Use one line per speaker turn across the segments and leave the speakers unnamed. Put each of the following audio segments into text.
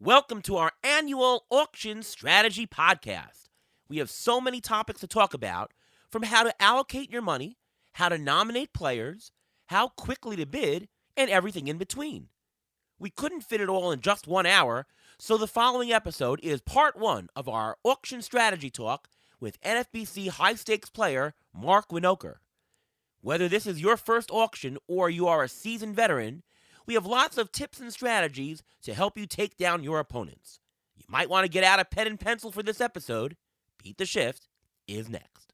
Welcome to our annual Auction Strategy Podcast. We have so many topics to talk about, from how to allocate your money, how to nominate players, how quickly to bid, and everything in between. We couldn't fit it all in just 1 hour, so the following episode is part 1 of our Auction Strategy Talk with NFBC high-stakes player Marc Winokur. Whether this is your first auction or you are a seasoned veteran, we have lots of tips and strategies to help you take down your opponents. You might want to get out a pen and pencil for this episode. Beat the Shift is next.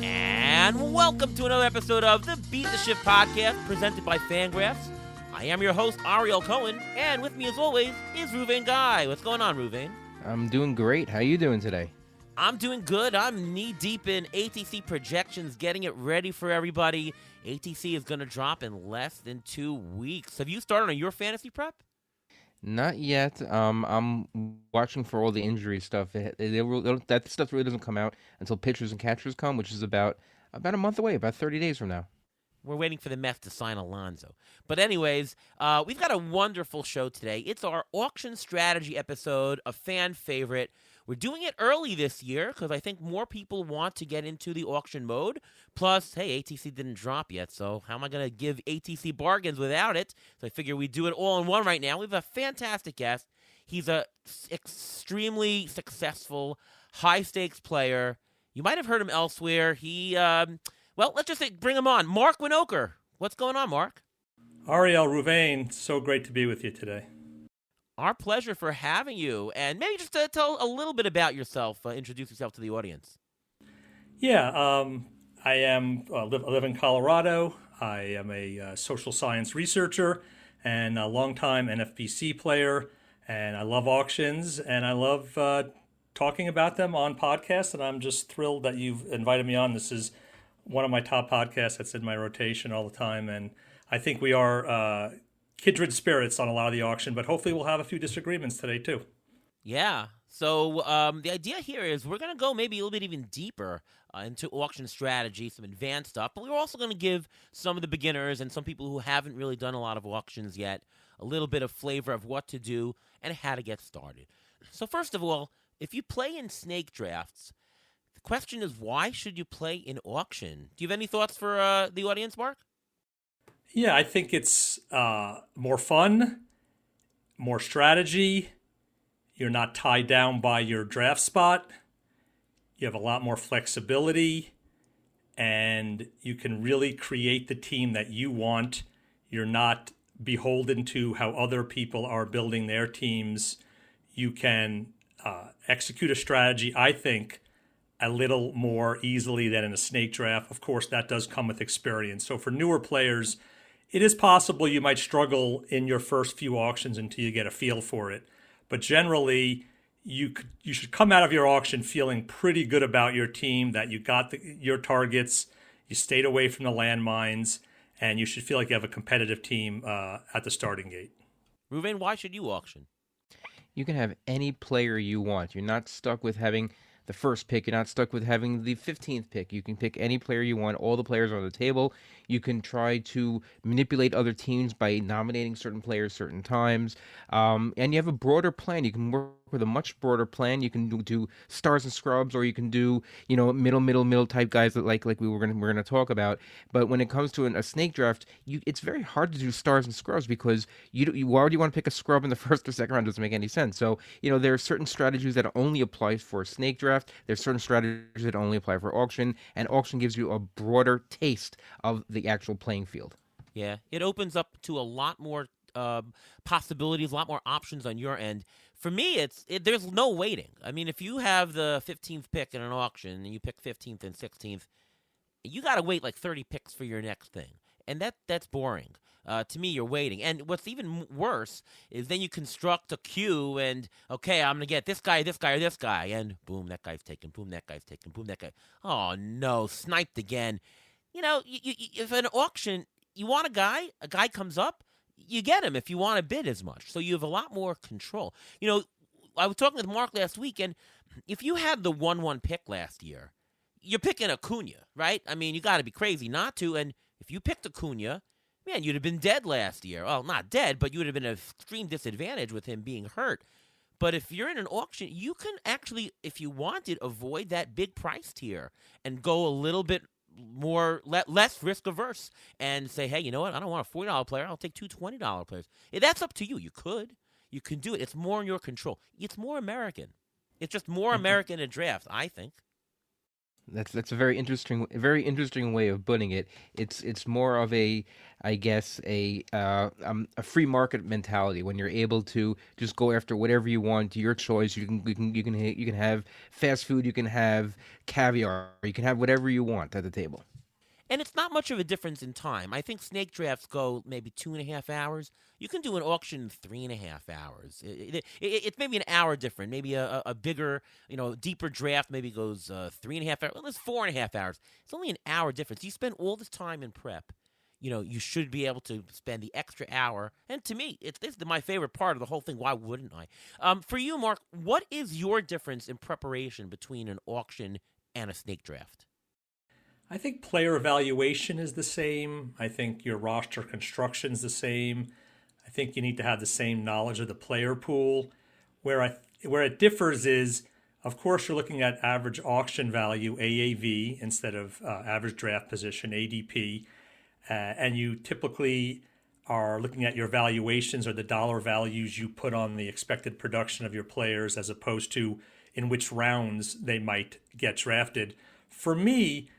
And welcome to another episode of the Beat the Shift podcast presented by Fangraphs. I am your host, Ariel Cohen, and with me as always is Ruvain Guy. What's going on, Ruvain?
I'm doing great. How you doing today?
I'm doing good. I'm knee-deep in ATC projections, getting it ready for everybody. ATC is going to drop in less than 2 weeks. Have you started on your fantasy prep?
Not yet. I'm watching for all the injury stuff. That stuff really doesn't come out until pitchers and catchers come, which is about a month away, about 30 days from now.
We're waiting for the Mets to sign Alonso. But anyways, we've got a wonderful show today. It's our auction strategy episode, a fan favorite. We're doing it early this year because I think more people want to get into the auction mode. Plus, hey, ATC didn't drop yet, so how am I going to give ATC bargains without it? So I figure we do it all in one right now. We have a fantastic guest. He's a extremely successful, high-stakes player. You might have heard him elsewhere. Well, let's just say, bring him on. Marc Winokur. What's going on, Marc?
Ariel, Ruvain, so great to be with you today.
Our pleasure for having you. And maybe just tell a little bit about yourself. Introduce yourself to the audience.
Yeah, I live in Colorado. I am a social science researcher and a longtime NFBC player. And I love auctions, and I love talking about them on podcasts. And I'm just thrilled that you've invited me on. This is one of my top podcasts that's in my rotation all the time. And I think we are kindred spirits on a lot of the auction, but hopefully we'll have a few disagreements today too.
Yeah. So the idea here is we're going to go maybe a little bit even deeper into auction strategy, some advanced stuff, but we're also going to give some of the beginners and some people who haven't really done a lot of auctions yet a little bit of flavor of what to do and how to get started. So first of all, if you play in snake drafts, the question is, why should you play in auction? Do you have any thoughts for the audience, Marc?
Yeah, I think it's more fun, more strategy. You're not tied down by your draft spot. You have a lot more flexibility, and you can really create the team that you want. You're not beholden to how other people are building their teams. You can execute a strategy, I think, a little more easily than in a snake draft. Of course, that does come with experience. So for newer players, it is possible you might struggle in your first few auctions until you get a feel for it. But generally, you should come out of your auction feeling pretty good about your team, that you got your targets, you stayed away from the landmines, and you should feel like you have a competitive team at the starting gate.
Ruvain, why should you auction?
You can have any player you want. You're not stuck with having the first pick. You're not stuck with having the 15th pick. You can pick any player you want. All the players are on the table. You can try to manipulate other teams by nominating certain players certain times. And you have a broader plan. You can work with a much broader plan. You can do stars and scrubs, or you can do, middle type guys that like we're gonna talk about. But when it comes to a snake draft, it's very hard to do stars and scrubs because why would you want to pick a scrub in the first or second round? It doesn't make any sense. So there are certain strategies that only apply for a snake draft. There's certain strategies that only apply for auction, and auction gives you a broader taste of the actual playing field.
Yeah, it opens up to a lot more possibilities, a lot more options on your end. For me, there's no waiting. I mean, if you have the 15th pick in an auction and you pick 15th and 16th, you got to wait like 30 picks for your next thing. And that's boring. To me, you're waiting. And what's even worse is then you construct a queue and, okay, I'm going to get this guy, or this guy. And boom, that guy's taken. Boom, that guy's taken. Boom, that guy. Oh, no, sniped again. If an auction, you want a guy comes up, you get him if you want to bid as much. So you have a lot more control. I was talking with Mark last week, and if you had the 1-1 pick last year, you're picking Acuna, right? I mean, you got to be crazy not to. And if you picked Acuna, man, you'd have been dead last year. Well, not dead, but you would have been at an extreme disadvantage with him being hurt. But if you're in an auction, you can actually, if you wanted, avoid that big price tier and go a little bit more less risk averse and say, hey, you know what? I don't want a $40 player. I'll take two $20 players. That's up to you. You can do it. It's more in your control. It's more American. It's just more American in draft, I think.
That's a very interesting way of putting it. It's more of a, I guess, a free market mentality when you're able to just go after whatever you want, your choice. You can have fast food, you can have caviar, you can have whatever you want at the table.
And it's not much of a difference in time. I think snake drafts go maybe 2.5 hours. You can do an auction in 3.5 hours. It's maybe an hour different. Maybe a bigger, deeper draft maybe goes 3.5 hours. Well, it's 4.5 hours. It's only an hour difference. You spend all this time in prep. You should be able to spend the extra hour. And to me, this is my favorite part of the whole thing. Why wouldn't I? For you, Mark, what is your difference in preparation between an auction and a snake draft?
I think player evaluation is the same. I think your roster construction is the same. I think you need to have the same knowledge of the player pool. Where it differs is, of course, you're looking at average auction value, AAV, instead of average draft position, ADP. And you typically are looking at your valuations or the dollar values you put on the expected production of your players as opposed to in which rounds they might get drafted. For me,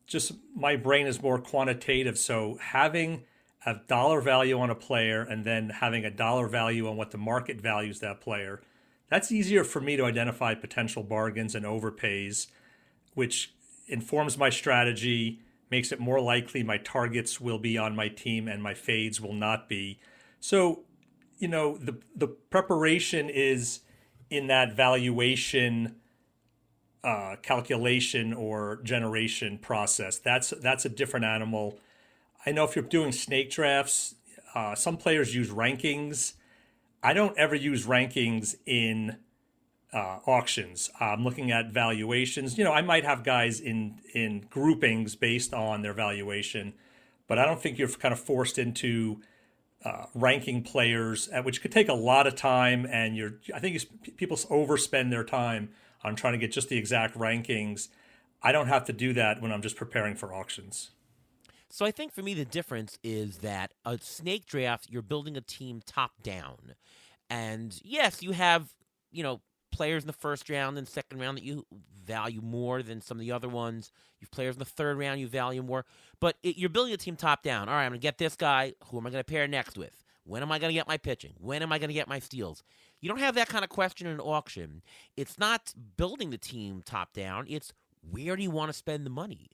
just my brain is more quantitative. So having a dollar value on a player and then having a dollar value on what the market values that player, that's easier for me to identify potential bargains and overpays, which informs my strategy, makes it more likely my targets will be on my team and my fades will not be. So, the preparation is in that valuation calculation or generation process. That's a different animal. I know if you're doing snake drafts, some players use rankings. I don't ever use rankings in auctions. I'm looking at valuations. I might have guys in groupings based on their valuation, but I don't think you're kind of forced into ranking players, which could take a lot of time. And I think people overspend their time on trying to get just the exact rankings. I don't have to do that when I'm just preparing for auctions.
So I think for me the difference is that a snake draft, you're building a team top down. And yes, you have, players in the first round and second round that you value more than some of the other ones. You have players in the third round you value more. But you're building a team top down. All right, I'm going to get this guy. Who am I going to pair next with? When am I going to get my pitching? When am I going to get my steals? You don't have that kind of question in an auction. It's not building the team top down. It's where do you want to spend the money?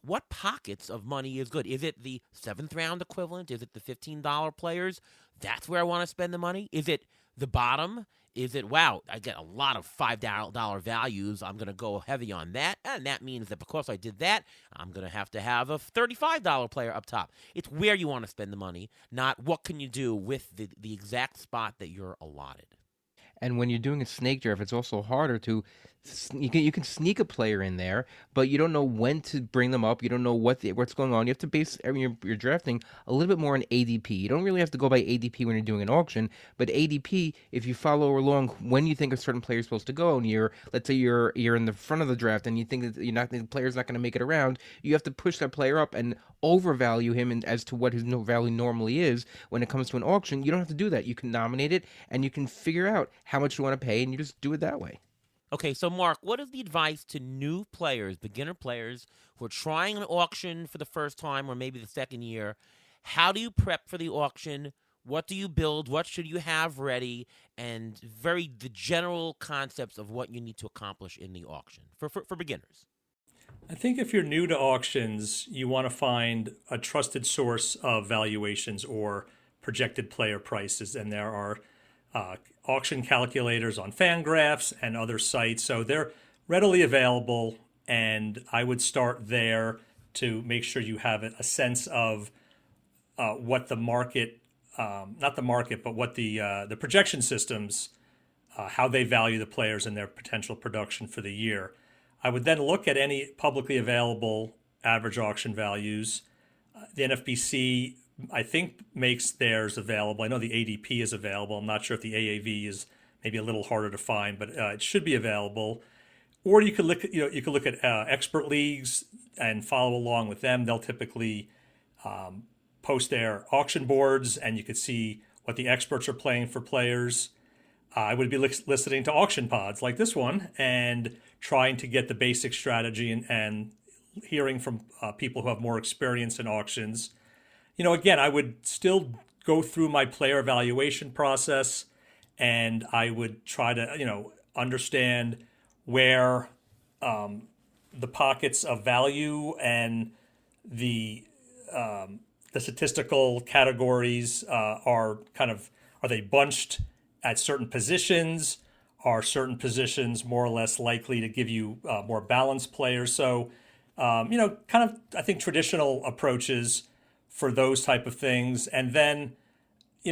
What pockets of money is good? Is it the 7th round equivalent? Is it the $15 players? That's where I want to spend the money? Is it the bottom? Is it, wow, I get a lot of $5 values. I'm going to go heavy on that. And that means that because I did that, I'm going to have a $35 player up top. It's where you want to spend the money, not what can you do with the exact spot that you're allotted.
And when you're doing a snake draft, it's also harder to you can sneak a player in there, but you don't know when to bring them up. You don't know what's going on. You have to base you're drafting a little bit more on ADP. You don't really have to go by ADP when you're doing an auction, but ADP, if you follow along when you think a certain player is supposed to go, and let's say you're in the front of the draft and you think that the player's not going to make it around, you have to push that player up and overvalue him as to what his value normally is. When it comes to an auction, you don't have to do that. You can nominate it and you can figure out how much you want to pay, and you just do it that way.
Okay, so Mark, what is the advice to new players, beginner players who are trying an auction for the first time or maybe the second year? How do you prep for the auction? What do you build? What should you have ready? And the general concepts of what you need to accomplish in the auction for beginners.
I think if you're new to auctions, you want to find a trusted source of valuations or projected player prices, and there are auction calculators on Fangraphs and other sites. So they're readily available, and I would start there to make sure you have a sense of what the market, not the market, but what the projection systems how they value the players and their potential production for the year. I would then look at any publicly available average auction values. The NFBC, I think, makes theirs available. I know the ADP is available. I'm not sure if the AAV is maybe a little harder to find, but it should be available. Or you could look at expert leagues and follow along with them. They'll typically post their auction boards, and you could see what the experts are playing for players. I would be listening to auction pods like this one and trying to get the basic strategy and hearing from people who have more experience in auctions. Again, I would still go through my player evaluation process, and I would try to, understand where the pockets of value and the statistical categories are they bunched at certain positions? Are certain positions more or less likely to give you more balanced players? So, I think traditional approaches for those type of things. And then,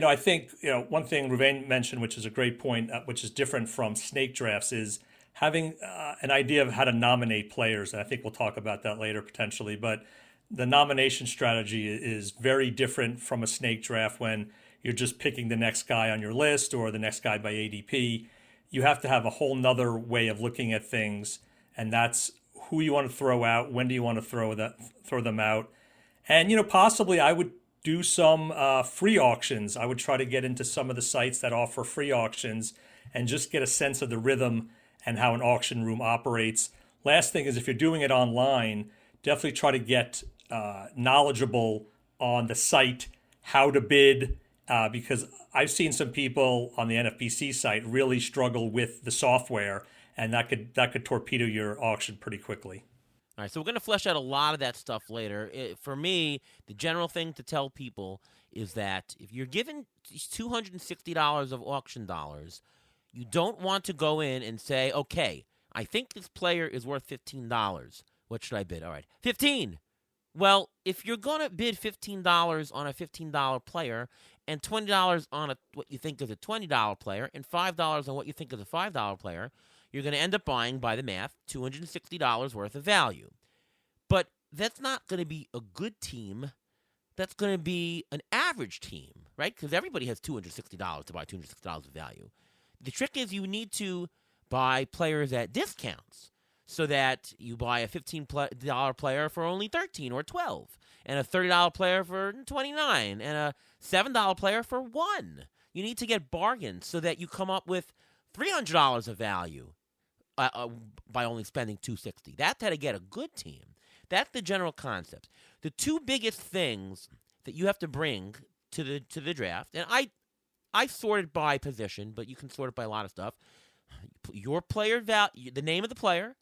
I think, one thing Ruvain mentioned, which is a great point, which is different from snake drafts, is having an idea of how to nominate players. And I think we'll talk about that later potentially. But the nomination strategy is very different from a snake draft when you're just picking the next guy on your list or the next guy by ADP. You have to have a whole nother way of looking at things, and that's who you want to throw out, when do you want to throw them out. And, possibly I would do some free auctions. I would try to get into some of the sites that offer free auctions and just get a sense of the rhythm and how an auction room operates. Last thing is, if you're doing it online, definitely try to get knowledgeable on the site, how to bid, because I've seen some people on the NFBC site really struggle with the software, and that could torpedo your auction pretty quickly.
All right, so we're going to flesh out a lot of that stuff later. For me, the general thing to tell people is that if you're given $260 of auction dollars, you don't want to go in and say, okay, I think this player is worth $15. What should I bid? All right, 15. Well, if you're going to bid $15 on a $15 player and $20 on what you think is a $20 player and $5 on what you think is a $5 player, you're going to end up buying, by the math, $260 worth of value. But that's not going to be a good team. That's going to be an average team, right? Because everybody has $260 to buy $260 of value. The trick is you need to buy players at discounts so that you buy a $15 player for only $13 or $12, and a $30 player for $29, and a $7 player for $1. You need to get bargains so that you come up with $300 of value by only spending $260. That's how to get a good team. That's the general concept. The two biggest things that you have to bring to the draft, and I sort it by position, but you can sort it by a lot of stuff. Your player value, the name of the player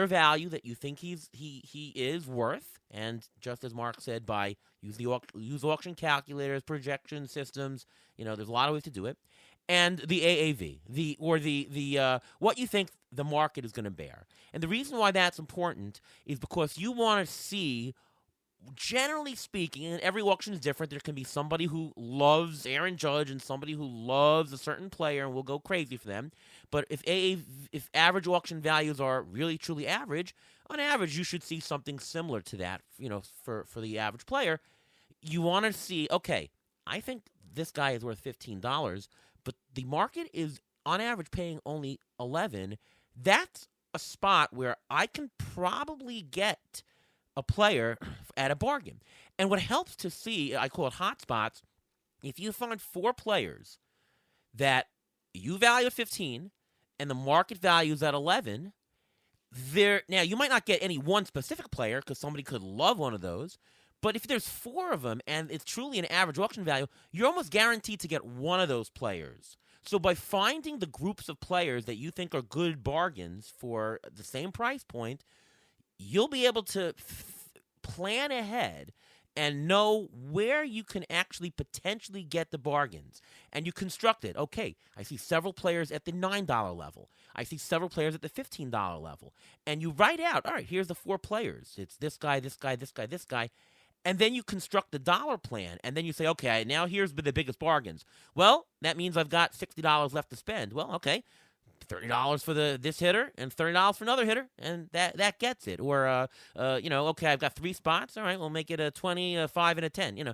value that you think he is worth, and just as Marc said, by use auction calculators, projection systems. There's a lot of ways to do it. And the AAV, the what you think the market is going to bear. And the reason why that's important is because you want to see, generally speaking, and every auction is different. There can be somebody who loves Aaron Judge and somebody who loves a certain player and will go crazy for them. But if average auction values are really truly average, on average you should see something similar to that. For the average player, you want to see, okay, I think this guy is worth $15. But the market is, on average, paying only $11. That's a spot where I can probably get a player at a bargain. And what helps to see, I call it hotspots, if you find 4 players that you value at 15 and the market value is at 11, now you might not get any one specific player because somebody could love one of those. But if there's 4 of them and it's truly an average auction value, you're almost guaranteed to get one of those players. So by finding the groups of players that you think are good bargains for the same price point, you'll be able to plan ahead and know where you can actually potentially get the bargains. And you construct it. Okay, I see several players at the $9 level. I see several players at the $15 level. And you write out, all right, here's the 4 players. It's this guy, this guy, this guy, this guy. And then you construct the dollar plan, and then you say, okay, now here's the biggest bargains. Well, that means I've got $60 left to spend. Well, okay, $30 for this hitter and $30 for another hitter, and that gets it. Or okay, I've got 3 spots. All right, we'll make it a 20, a 5, and a 10.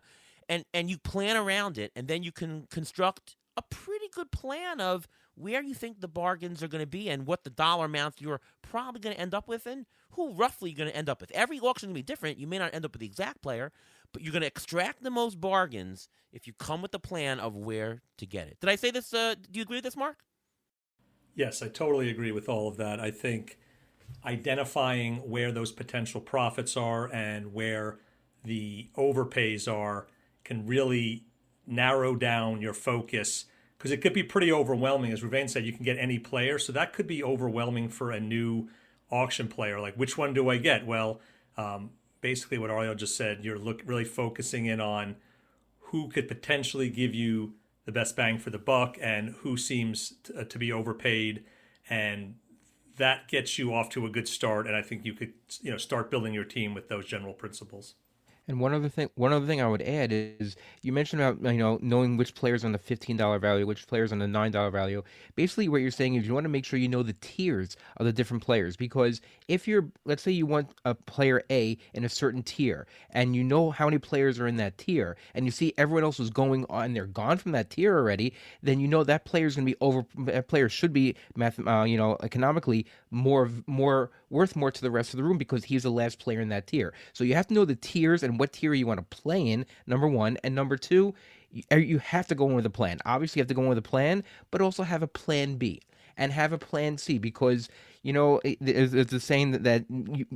And you plan around it, and then you can construct a pretty good plan of where you think the bargains are going to be and what the dollar amounts you're probably going to end up with and who roughly you're going to end up with. Every auction is going to be different. You may not end up with the exact player, but you're going to extract the most bargains if you come with a plan of where to get it. Did I say this? Do you agree with this, Mark?
Yes, I totally agree with all of that. I think identifying where those potential profits are and where the overpays are can really narrow down your focus, because it could be pretty overwhelming. As Ruvain said, you can get any player, so that could be overwhelming for a new auction player. Like, which one do I get? Well, basically what Ariel just said, you're really focusing in on who could potentially give you the best bang for the buck and who seems to be overpaid, and that gets you off to a good start. And I think you could start building your team with those general principles.
And one other thing I would add is you mentioned about knowing which players on the $15 value, which players on the $9 value. Basically, what you're saying is you want to make sure you know the tiers of the different players, because if let's say you want a player A in a certain tier, and you know how many players are in that tier, and you see everyone else is going on, and they're gone from that tier already, then you know that player's going to be over. That player should be economically more worth more to the rest of the room because he's the last player in that tier. So you have to know the tiers and what tier you want to play in, number one. And number two, you have to go in with a plan. Obviously, you have to go in with a plan, but also have a plan B and have a plan C, because it's a saying that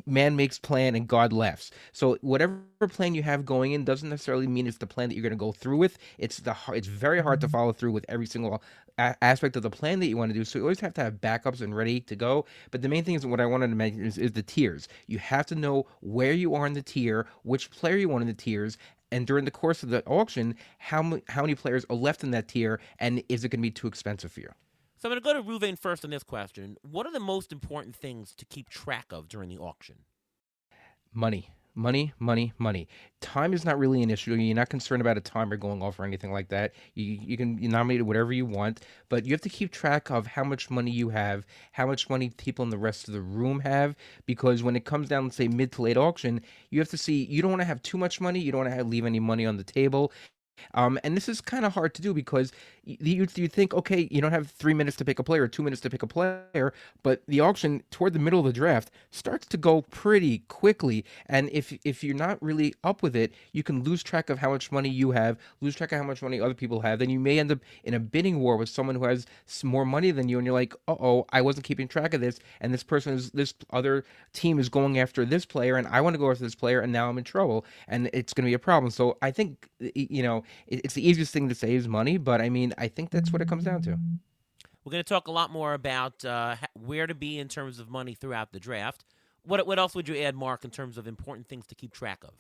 man makes plan and God laughs. So whatever plan you have going in doesn't necessarily mean it's the plan that you're going to go through with. It's very hard to follow through with every single aspect of the plan that you want to do. So you always have to have backups and ready to go. But the main thing is what I wanted to mention is the tiers. You have to know where you are in the tier, which player you want in the tiers, and during the course of the auction, how many players are left in that tier, and is it going to be too expensive for you?
So I'm going to go to Ruvain first on this question. What are the most important things to keep track of during the auction?
Money. Time is not really an issue. You're not concerned about a timer going off or anything like that. You can nominate whatever you want, but you have to keep track of how much money you have, how much money people in the rest of the room have, because when it comes down to, say, mid to late auction, you have to see, you don't want to have too much money, you don't want to leave any money on the table. And this is kind of hard to do because you think, okay, you don't have 3 minutes to pick a player, or 2 minutes to pick a player, but the auction toward the middle of the draft starts to go pretty quickly. And if you're not really up with it, you can lose track of how much money you have, lose track of how much money other people have. Then you may end up in a bidding war with someone who has more money than you, and you're like, uh-oh, I wasn't keeping track of this, and this other team is going after this player, and I want to go after this player, and now I'm in trouble, and it's going to be a problem. So I think, it's the easiest thing to say is money, but I mean, I think that's what it comes down to.
We're going to talk a lot more about where to be in terms of money throughout the draft. What else would you add, Mark, in terms of important things to keep track of?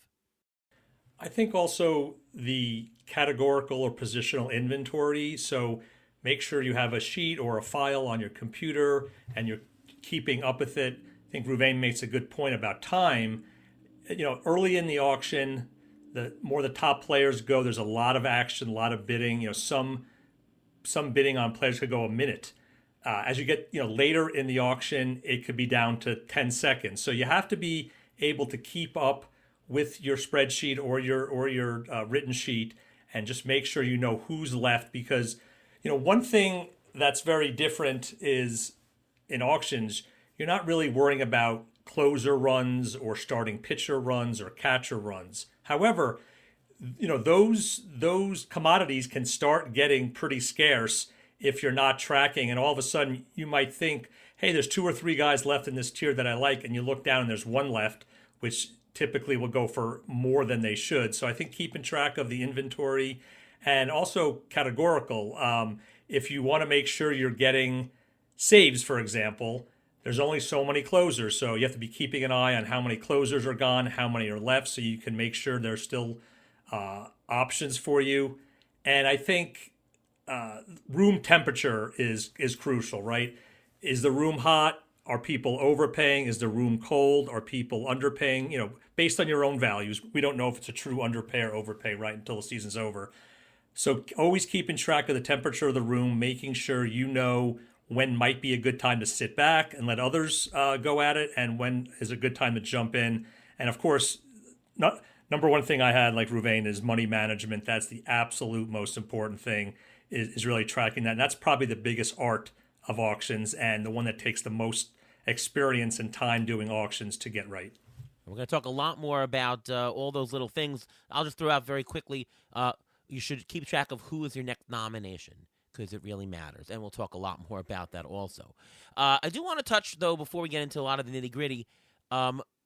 I think also the categorical or positional inventory. So make sure you have a sheet or a file on your computer and you're keeping up with it. I think Ruvain makes a good point about time. Early in the auction, the more the top players go, there's a lot of action, a lot of bidding. Some bidding on players could go a minute. As you get later in the auction, it could be down to 10 seconds. So you have to be able to keep up with your spreadsheet or your written sheet and just make sure you know who's left. Because one thing that's very different is in auctions, you're not really worrying about closer runs or starting pitcher runs or catcher runs. However, those commodities can start getting pretty scarce if you're not tracking, and all of a sudden you might think, hey, there's 2 or 3 guys left in this tier that I like, and you look down and there's one left, which typically will go for more than they should. So I think keeping track of the inventory and also categorical. If you want to make sure you're getting saves, for example, there's only so many closers, so you have to be keeping an eye on how many closers are gone, how many are left, so you can make sure there's still options for you. And I think room temperature is crucial, right? Is the room hot? Are people overpaying? Is the room cold? Are people underpaying? Based on your own values. We don't know if it's a true underpay or overpay right until the season's over. So always keeping track of the temperature of the room, making sure you know when might be a good time to sit back and let others go at it, and when is a good time to jump in. And of course, number one thing I had, like Ruvain, is money management. That's the absolute most important thing, is really tracking that. And that's probably the biggest art of auctions, and the one that takes the most experience and time doing auctions to get right.
We're going to talk a lot more about all those little things. I'll just throw out very quickly, you should keep track of who is your next nomination, because it really matters. And we'll talk a lot more about that also. I do want to touch, though, before we get into a lot of the nitty-gritty,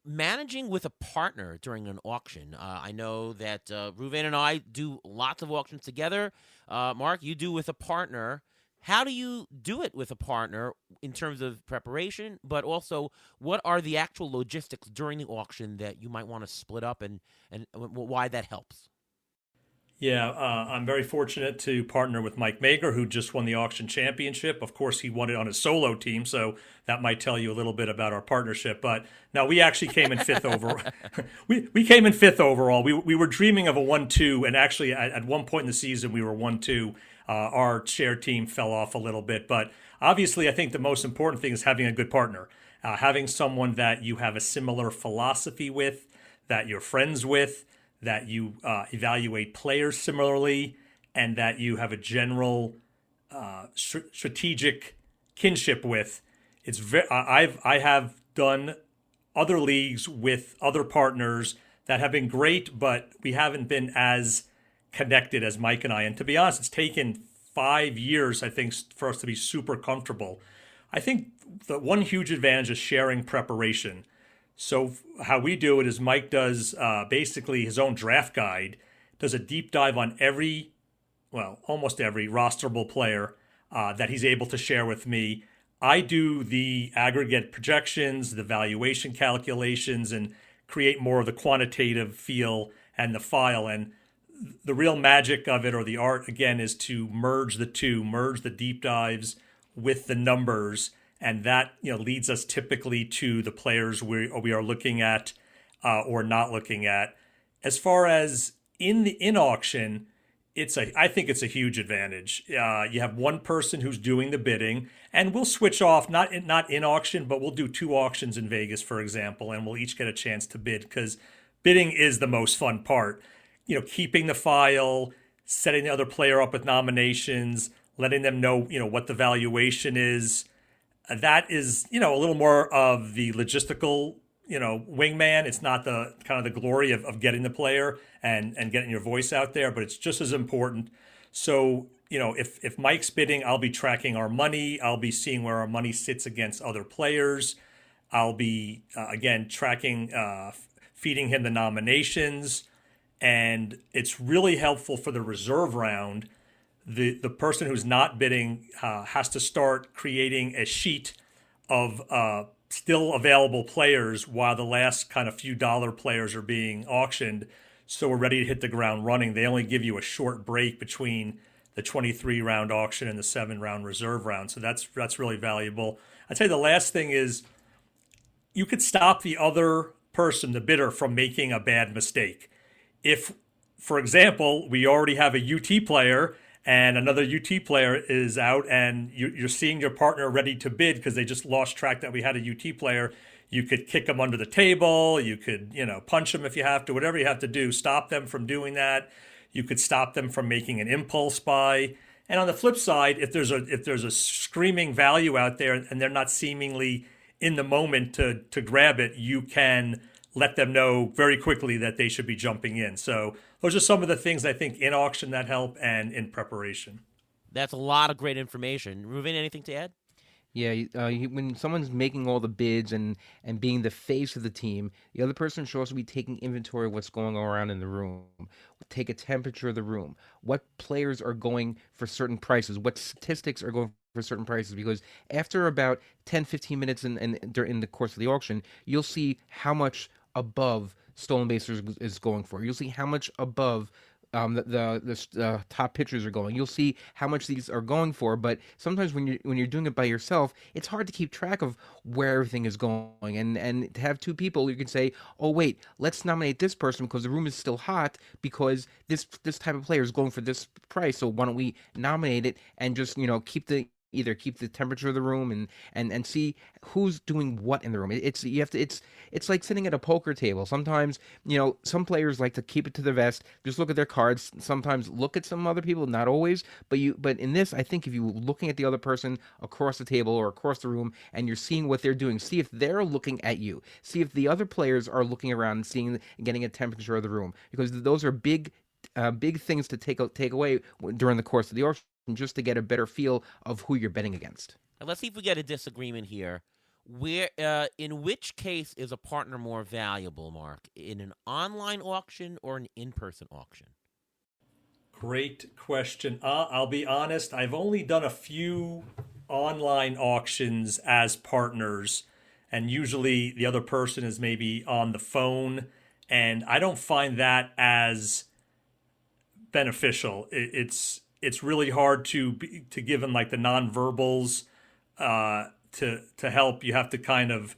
managing with a partner during an auction. I know that Ruvain and I do lots of auctions together. Marc, you do with a partner. How do you do it with a partner in terms of preparation, but also what are the actual logistics during the auction that you might want to split up, and why that helps?
Yeah, I'm very fortunate to partner with Mike Mager, who just won the auction championship. Of course, he won it on his solo team, so that might tell you a little bit about our partnership. But no, we actually came in fifth overall. we came in fifth overall. We were dreaming of a 1-2, and actually at one point in the season we were 1-2. Our share team fell off a little bit, but obviously I think the most important thing is having a good partner, having someone that you have a similar philosophy with, that you're friends with, that you evaluate players similarly, and that you have a general strategic kinship with. I have done other leagues with other partners that have been great, but we haven't been as connected as Mike and I. And to be honest, it's taken 5 years, I think, for us to be super comfortable. I think the one huge advantage is sharing preparation. So how we do it is Mike does basically his own draft guide, does a deep dive on almost every rosterable player that he's able to share with me. I do the aggregate projections, the valuation calculations, and create more of the quantitative feel and the file. And the real magic of it, or the art, again, is to merge the deep dives with the numbers. And that leads us typically to the players we are looking at or not looking at. As far as in auction, I think it's a huge advantage. You have one person who's doing the bidding, and we'll switch off not in auction, but we'll do 2 auctions in Vegas, for example, and we'll each get a chance to bid, because bidding is the most fun part. Keeping the file, setting the other player up with nominations, letting them know what the valuation is. That is, a little more of the logistical, wingman. It's not the kind of the glory of getting the player and getting your voice out there, but it's just as important. So, if Mike's bidding, I'll be tracking our money. I'll be seeing where our money sits against other players. I'll be, again, tracking, feeding him the nominations. And it's really helpful for the reserve round. The person who's not bidding has to start creating a sheet of still available players while the last kind of few dollar players are being auctioned. So we're ready to hit the ground running. They only give you a short break between the 23-round auction and the 7-round reserve round. So that's really valuable. I'd say the last thing is you could stop the other person, the bidder, from making a bad mistake. If, for example, we already have a UT player and another UT player is out, and you're seeing your partner ready to bid because they just lost track that we had a UT player, you could kick them under the table. You could, punch them if you have to, whatever you have to do. Stop them from doing that. You could stop them from making an impulse buy. And on the flip side, if there's a screaming value out there and they're not seemingly in the moment to grab it, you can let them know very quickly that they should be jumping in. So those are some of the things I think in auction that help and in preparation.
That's a lot of great information. Ruvain, anything to add?
Yeah, when someone's making all the bids and being the face of the team, the other person should also be taking inventory of what's going on around in the room. Take a temperature of the room. What players are going for certain prices? What statistics are going for certain prices? Because after about 10, 15 minutes in the course of the auction, you'll see how much above stolen base is going for. You'll see how much above the top pitchers are going. You'll see how much these are going for. But sometimes when you're doing it by yourself, it's hard to keep track of where everything is going. And to have two people, you can say, oh wait, let's nominate this person because the room is still hot because this type of player is going for this price. So why don't we nominate it and just keep the temperature of the room and see who's doing what in the room. It's like sitting at a poker table. Sometimes, some players like to keep it to the vest, just look at their cards, sometimes look at some other people, not always, but in this, I think if you're looking at the other person across the table or across the room and you're seeing what they're doing, see if they're looking at you. See if the other players are looking around and getting a temperature of the room, because those are big things to take away during the course of the auction, just to get a better feel of who you're betting against.
Now, let's see if we get a disagreement here. In which case is a partner more valuable, Mark? In an online auction or an in-person auction?
Great question. I'll be honest, I've only done a few online auctions as partners, and usually the other person is maybe on the phone, and I don't find that as beneficial. It's really hard to give them like the nonverbals to help. You have to kind of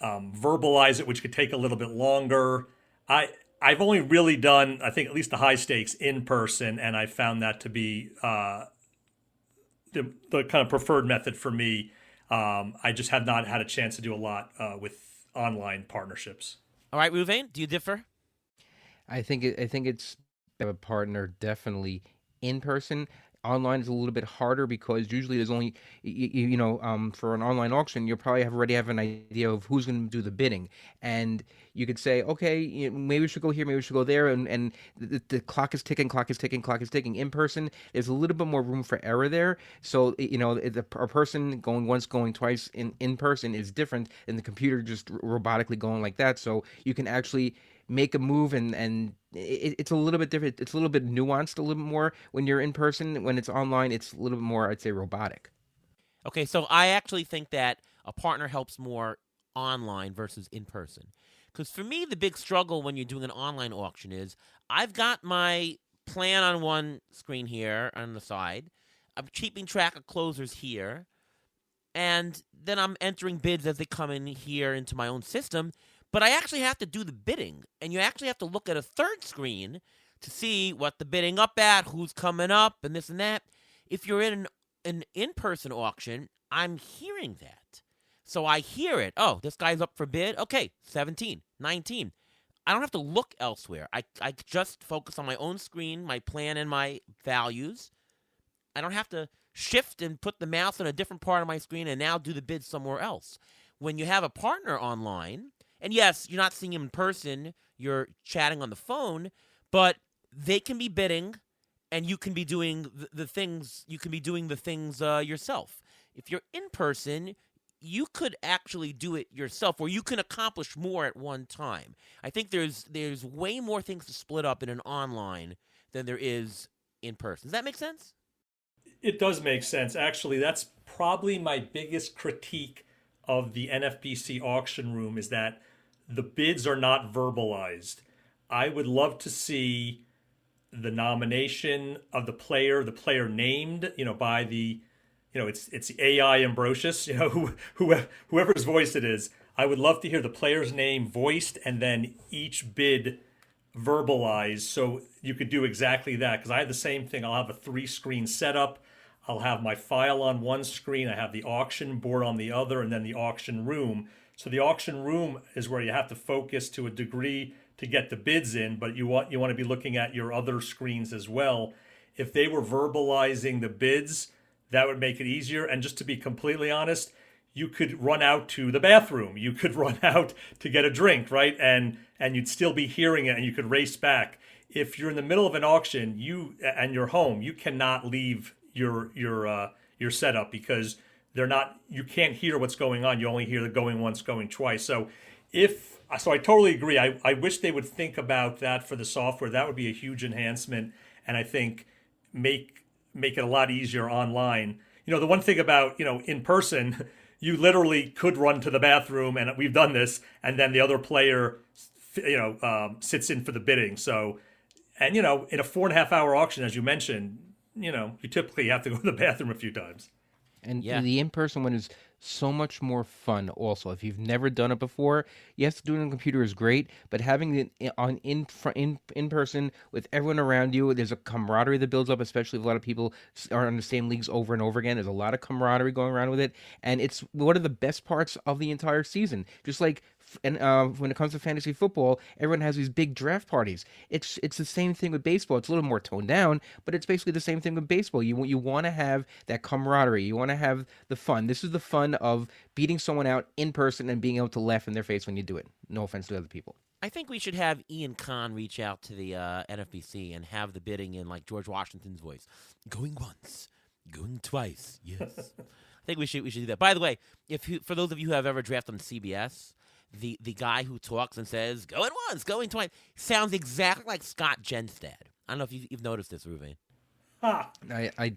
verbalize it, which could take a little bit longer. I've only really done, I think, at least the high stakes in person, and I found that to be the kind of preferred method for me. I just have not had a chance to do a lot with online partnerships.
All right, Ruvain, do you differ?
I think it's a partner definitely in person. Online is a little bit harder because usually there's only, for an online auction, you'll probably already have an idea of who's going to do the bidding. And you could say, okay, maybe we should go here, maybe we should go there. And the clock is ticking. In person, there's a little bit more room for error there. So, a person going once, going twice in person is different than the computer just robotically going like that. So you can actually make a move, and it's a little bit different. It's a little bit nuanced, a little bit more when you're in person. When it's online, it's a little bit more, I'd say, robotic.
Okay, so I actually think that a partner helps more online versus in person. Because for me, the big struggle when you're doing an online auction is I've got my plan on one screen here on the side. I'm keeping track of closers here. And then I'm entering bids as they come in here into my own system. But I actually have to do the bidding, and you actually have to look at a third screen to see what the bidding up at, who's coming up, and this and that. If you're in an in-person auction, I'm hearing that. So I hear it. Oh, this guy's up for bid. Okay, 17, 19. I don't have to look elsewhere. I just focus on my own screen, my plan, and my values. I don't have to shift and put the mouse on a different part of my screen and now do the bid somewhere else. When you have a partner online, and yes, you're not seeing him in person, you're chatting on the phone, but they can be bidding, and you can be doing the things. You can be doing the things yourself. If you're in person, you could actually do it yourself, or you can accomplish more at one time. I think there's way more things to split up in an online than there is in person. Does that make sense?
It does make sense. Actually, that's probably my biggest critique of the NFBC auction room, is that the bids are not verbalized. I would love to see the nomination of the player named, by the, it's the AI Ambrosius, whoever's voice it is. I would love to hear the player's name voiced and then each bid verbalized, so you could do exactly that. Because I have the same thing. I'll have a 3-screen setup. I'll have my file on one screen, I have the auction board on the other, and then the auction room. So the auction room is where you have to focus to a degree to get the bids in, but you want to be looking at your other screens as well. If they were verbalizing the bids, that would make it easier. And just to be completely honest, you could run out to the bathroom. You could run out to get a drink, right? And you'd still be hearing it, and you could race back. If you're in the middle of an auction, and you're home, you cannot leave your setup, because you can't hear what's going on. You only hear the going once, going twice. So I totally agree. I wish they would think about that for the software. That would be a huge enhancement, and I think make it a lot easier online. The one thing about, in person, you literally could run to the bathroom, and we've done this, and then the other player, sits in for the bidding. So And, you know, in a 4.5 hour auction, as you mentioned, you know, you typically have to go to the bathroom a few times.
And
Yeah.
the in-person one is so much more fun also. If you've never done it before, yes, doing it on the computer is great, but having it in person with everyone around you, there's a camaraderie that builds up, especially if a lot of people are in the same leagues over and over again. There's a lot of camaraderie going around with it, and it's one of the best parts of the entire season. Just like when it comes to fantasy football, everyone has these big draft parties. It's the same thing with baseball. It's a little more toned down, but it's basically the same thing with baseball. You want to have that camaraderie. You want to have the fun. This is the fun of beating someone out in person and being able to laugh in their face when you do it. No offense to other people.
I think we should have Ian Kahn reach out to the NFBC and have the bidding in like George Washington's voice. Going once, going twice. Yes. I think we should do that. By the way, for those of you who have ever drafted on CBS, the guy who talks and says going once, going twice sounds exactly like Scott Genstad. I don't know if you've noticed this, Ruvain.
I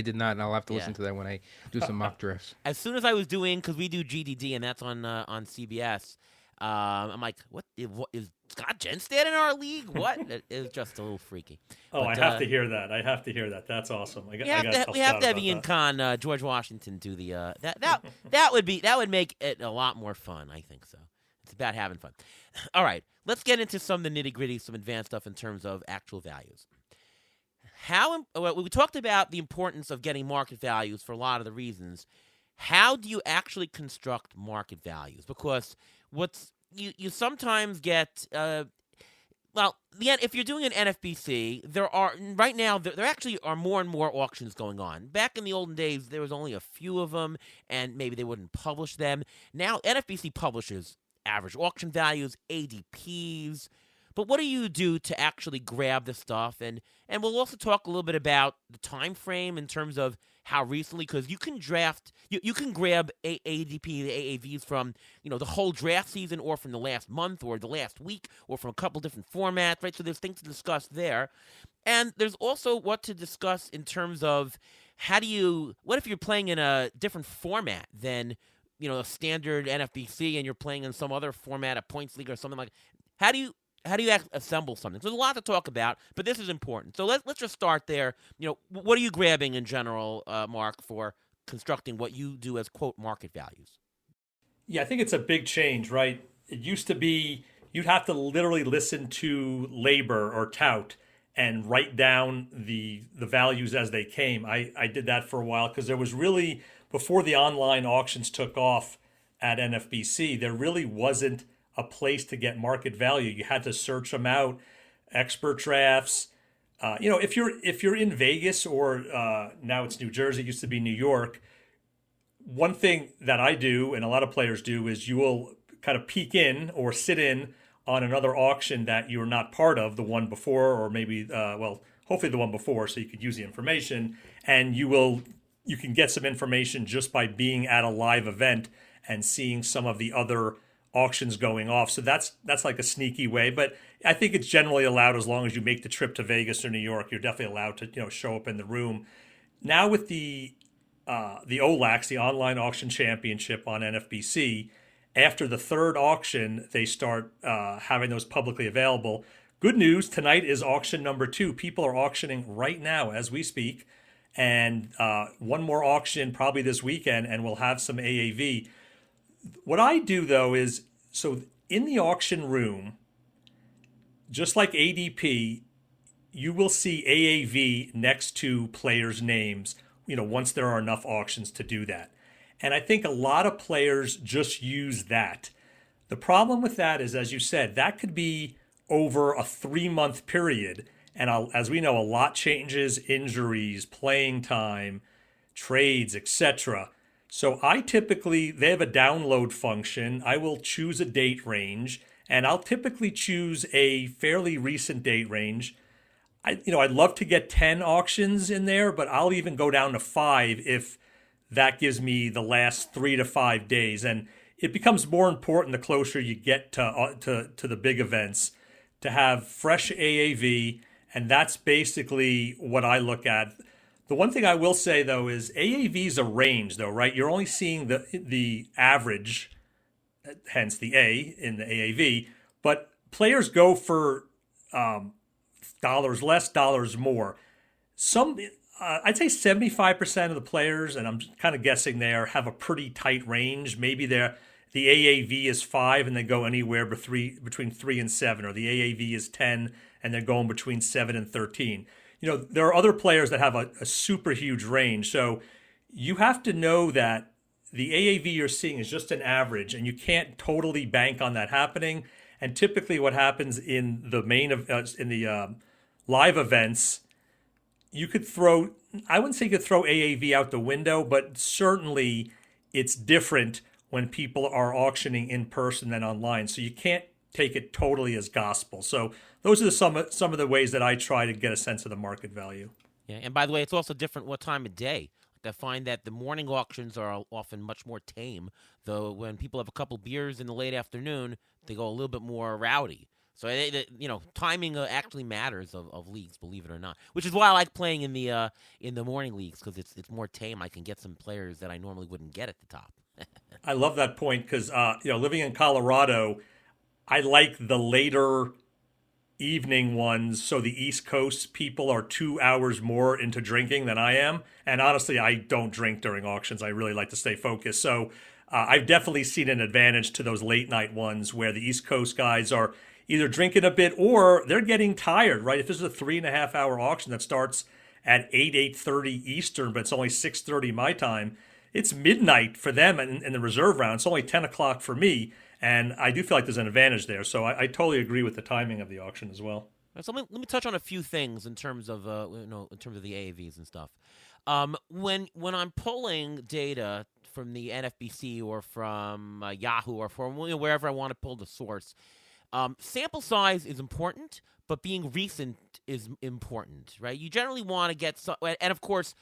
did not, and I'll have to listen to that when I do some mock drafts.
As soon as I was doing, because we do GDD and that's on CBS, I'm like, what is Scott Genstad in our league? What? It was just a little freaky.
Oh,
But,
I have to hear that. I have to hear that. That's awesome.
We have to have Ian Kahn, George Washington do the that would make it a lot more fun. I think so. It's about having fun. All right, let's get into some of the nitty gritty, some advanced stuff in terms of actual values. We talked about the importance of getting market values for a lot of the reasons. How do you actually construct market values? Because you sometimes get if you're doing an NFBC, there actually are more and more auctions going on. Back in the olden days, there was only a few of them, and maybe they wouldn't publish them. Now NFBC publishes average auction values, ADPs. But what do you do to actually grab the stuff? And we'll also talk a little bit about the time frame in terms of how recently, because you can you can grab ADP, the AAVs from the whole draft season, or from the last month, or the last week, or from a couple different formats, right? So there's things to discuss there, and there's also what to discuss in terms of what if you're playing in a different format than a standard NFBC, and you're playing in some other format, a points league or something like that. How do you assemble something? So there's a lot to talk about, but this is important. So let's just start there. What are you grabbing in general, Marc, for constructing what you do as, quote, market values?
Yeah, I think it's a big change, right? It used to be you'd have to literally listen to Labor or Tout and write down the values as they came. I did that for a while because there was really, before the online auctions took off at NFBC, there really wasn't a place to get market value. You had to search them out, expert drafts. If you're in Vegas, or now it's New Jersey, it used to be New York. One thing that I do, and a lot of players do, is you will kind of peek in or sit in on another auction that you're not part of, the one before, or maybe hopefully the one before, so you could use the information, and you can get some information just by being at a live event and seeing some of the other auctions going off. So that's like a sneaky way, but I think it's generally allowed as long as you make the trip to Vegas or New York. You're definitely allowed to show up in the room. Now with the OLAX, the Online Auction Championship on NFBC, after the third auction, they start having those publicly available. Good news, tonight is auction number 2. People are auctioning right now as we speak, and one more auction probably this weekend, and we'll have some AAV. What I do, though, is, so in the auction room, just like ADP, you will see AAV next to players' names, once there are enough auctions to do that. And I think a lot of players just use that. The problem with that is, as you said, that could be over a 3-month period. And as we know, a lot changes: injuries, playing time, trades, etc. So they have a download function. I will choose a date range, and I'll typically choose a fairly recent date range. I'd love to get 10 auctions in there, but I'll even go down to 5 if that gives me the last 3 to 5 days. And it becomes more important the closer you get to the big events to have fresh AAV, and that's basically what I look at. The one thing I will say, though, is AAV is a range, though, right? You're only seeing the average, hence the A in the AAV, but players go for dollars less, dollars more. Some, I'd say 75% of the players, and I'm kind of guessing there, have a pretty tight range. Maybe the AAV is 5 and they go anywhere between 3 and 7, or the AAV is 10 and they're going between 7 and 13. There are other players that have a super huge range. So you have to know that the AAV you're seeing is just an average, and you can't totally bank on that happening. And typically, what happens in the live events, you could throw. I wouldn't say you could throw AAV out the window, but certainly it's different when people are auctioning in person than online. So you can't take it totally as gospel. So those are some of the ways that I try to get a sense of the market value.
Yeah, and by the way, it's also different what time of day. I find that the morning auctions are often much more tame, though when people have a couple beers in the late afternoon, they go a little bit more rowdy. So, timing actually matters of leagues, believe it or not, which is why I like playing in the morning leagues, because it's more tame. I can get some players that I normally wouldn't get at the top.
I love that point because, living in Colorado, I like the later evening ones, so the East Coast people are 2 hours more into drinking than I am. And honestly, I don't drink during auctions. I really like to stay focused. So I've definitely seen an advantage to those late night ones where the East Coast guys are either drinking a bit or they're getting tired, right? If this is a 3.5 hour auction that starts at 8:30 Eastern, but it's only 6:30 my time, it's midnight for them in the reserve round. It's only 10 o'clock for me. And I do feel like there's an advantage there. So I totally agree with the timing of the auction as well.
So let me touch on a few things in terms of in terms of the AAVs and stuff. When I'm pulling data from the NFBC or from Yahoo or from wherever I want to pull the source, sample size is important, but being recent is important, right? You generally want to get and of course,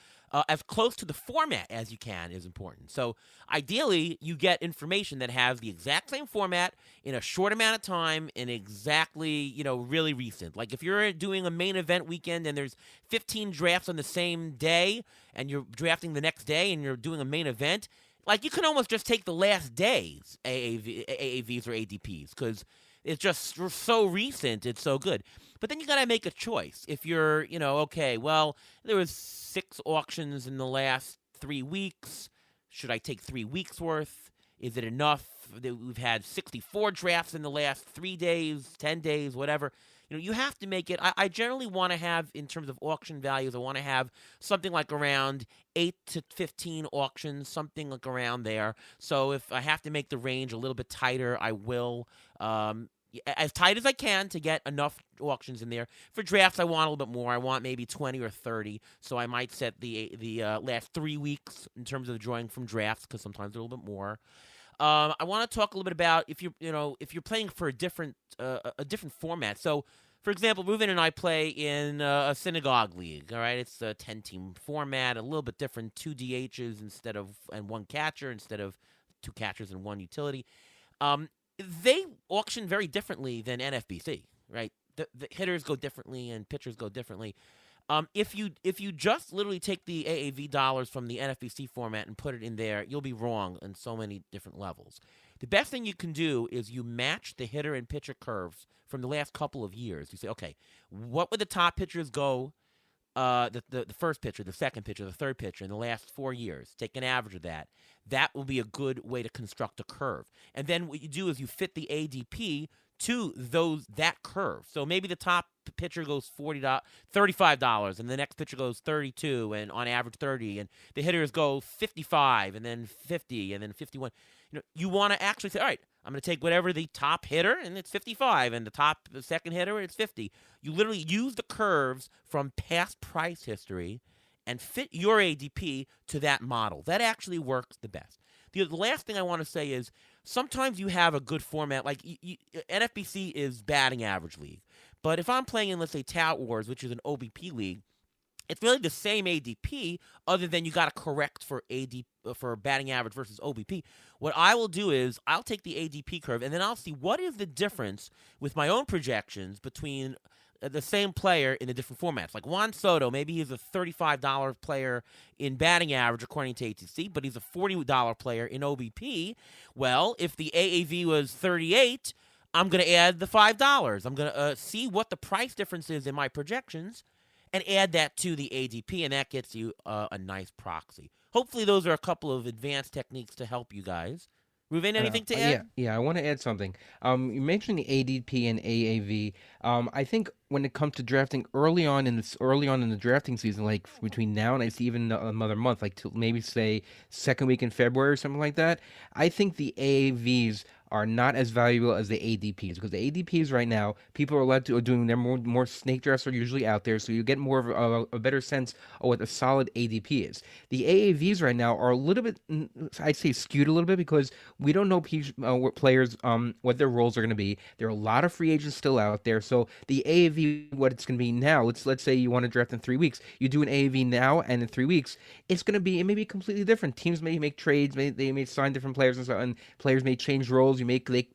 as close to the format as you can is important. So ideally, you get information that has the exact same format in a short amount of time and exactly, really recent. Like if you're doing a main event weekend and there's 15 drafts on the same day and you're drafting the next day and you're doing a main event, like you can almost just take the last day's AAVs or ADPs because it's just so recent, it's so good. But then you got to make a choice. If you're, okay, well, there was 6 auctions in the last 3 weeks. Should I take 3 weeks worth? Is it enough that we've had 64 drafts in the last 3 days, 10 days, whatever? You have to make it. I generally want to have, in terms of auction values, I want to have something like around 8 to 15 auctions, something like around there. So if I have to make the range a little bit tighter, I will. As tight as I can to get enough auctions in there. For drafts, I want a little bit more. I want maybe 20 or 30. So I might set the last 3 weeks in terms of drawing from drafts because sometimes they're a little bit more. I want to talk a little bit about if you're playing for a different format. So, for example, Reuven and I play in a synagogue league. All right, it's a 10-team format, a little bit different, 2 DHs and 1 catcher instead of 2 catchers and 1 utility. They auction very differently than NFBC, right? The hitters go differently and pitchers go differently. If you just literally take the AAV dollars from the NFBC format and put it in there, you'll be wrong on so many different levels. The best thing you can do is you match the hitter and pitcher curves from the last couple of years. You say, okay, what would the top pitchers go? The first pitcher, the second pitcher, the third pitcher in the last 4 years. Take an average of that. That will be a good way to construct a curve. And then what you do is you fit the ADP to that curve. So maybe the top pitcher goes $35, and the next pitcher goes $32, and on average 30, and the hitters go 55, and then 50, and then 51. You want to actually say, all right, I'm going to take whatever the top hitter, and it's 55, and the second hitter, it's 50. You literally use the curves from past price history and fit your ADP to that model. That actually works the best. The last thing I want to say is sometimes you have a good format. Like NFBC is batting average league. But if I'm playing in, let's say, Tout Wars, which is an OBP league, it's really the same ADP other than you got to correct for batting average versus OBP. What I will do is I'll take the ADP curve and then I'll see what is the difference with my own projections between the same player in the different formats. Like Juan Soto, maybe he's a $35 player in batting average according to ATC, but he's a $40 player in OBP. Well, if the AAV was 38, I'm going to add the $5. I'm going to see what the price difference is in my projections and add that to the ADP, and that gets you a nice proxy. Hopefully, those are a couple of advanced techniques to help you guys. Ruven, anything to add?
Yeah. I want to add something. You mentioned the ADP and AAV. I think when it comes to drafting early on in the drafting season, like between now and I see even another month, like to maybe say second week in February or something like that, I think the AAVs are not as valuable as the ADPs, because the ADPs right now, people are doing their more snake drafts are usually out there, so you get more of a better sense of what a solid ADP is. The AAVs right now are a little bit, I'd say, skewed a little bit, because we don't know what players what their roles are going to be. There are a lot of free agents still out there, so the AAV, what it's going to be now, let's say you want to draft in 3 weeks, you do an AAV now, and in 3 weeks it may be completely different. Teams may make trades, they may sign different players, and players may change roles.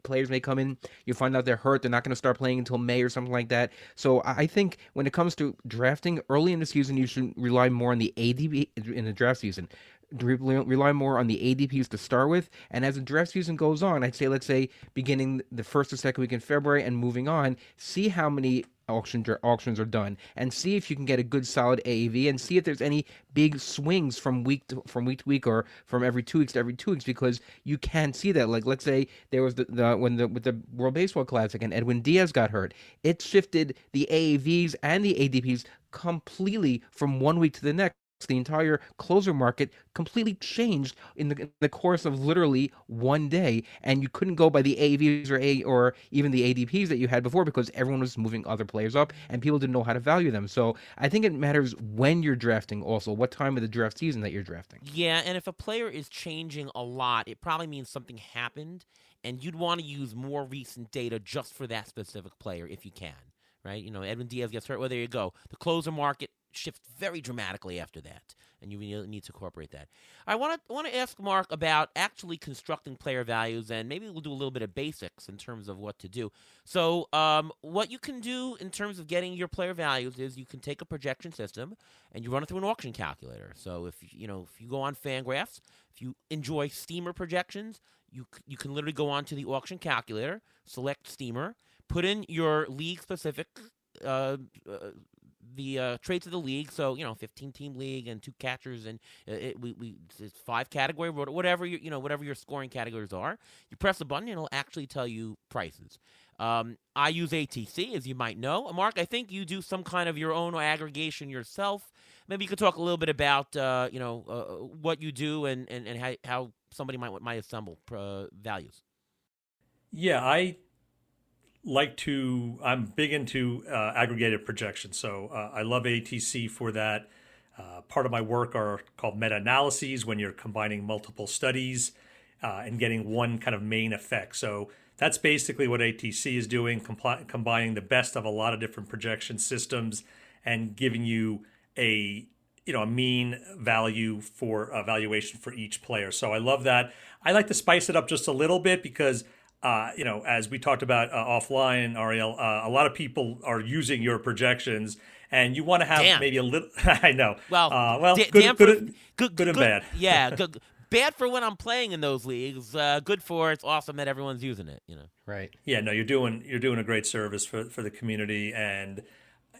Players may come in, you find out they're hurt, they're not going to start playing until May or something like that. So I think when it comes to drafting early in the season, you should rely more on the ADP in the draft season. Rely more on the ADPs to start with, and as the draft season goes on, let's say beginning the first or second week in February and moving on, see how many auctions are done, and see if you can get a good solid AAV, and see if there's any big swings from week to week, or from every 2 weeks to every 2 weeks, because you can see that. Like, let's say there was with the World Baseball Classic and Edwin Diaz got hurt, it shifted the AAVs and the ADPs completely from 1 week to the next. The entire closer market completely changed in the course of literally one day, and you couldn't go by the AAVs or even the ADPs that you had before, because everyone was moving other players up and people didn't know how to value them. So I think it matters when you're drafting, also what time of the draft season that you're drafting.
Yeah, and if a player is changing a lot, it probably means something happened, and you'd want to use more recent data just for that specific player if you can, right? Edwin Diaz gets hurt. Well, there you go. The closer market shifts very dramatically after that, and you really need to incorporate that. I want to ask Marc about actually constructing player values, and maybe we'll do a little bit of basics in terms of what to do. So what you can do in terms of getting your player values is you can take a projection system and you run it through an auction calculator. So if you go on Fangraphs, if you enjoy Steamer projections, you can literally go on to the auction calculator, select Steamer, put in your league specific the traits of the league. So 15-team league and 2 catchers, and it's 5 category, whatever whatever your scoring categories are. You press a button, and it'll actually tell you prices. I use ATC, as you might know. Marc, I think you do some kind of your own aggregation yourself. Maybe you could talk a little bit about what you do and how somebody might assemble values.
Yeah, I'm big into aggregated projections, so I love ATC for that. Part of my work are called meta-analyses, when you're combining multiple studies and getting one kind of main effect. So that's basically what ATC is doing, combining the best of a lot of different projection systems and giving you a mean value for valuation for each player. So I love that. I like to spice it up just a little bit because as we talked about offline, Ariel, a lot of people are using your projections, and you want to have maybe a little. I know. Good and bad.
Yeah, good. Bad for when I'm playing in those leagues. Good for it's awesome that everyone's using it.
Right.
Yeah. No, you're doing a great service for the community, and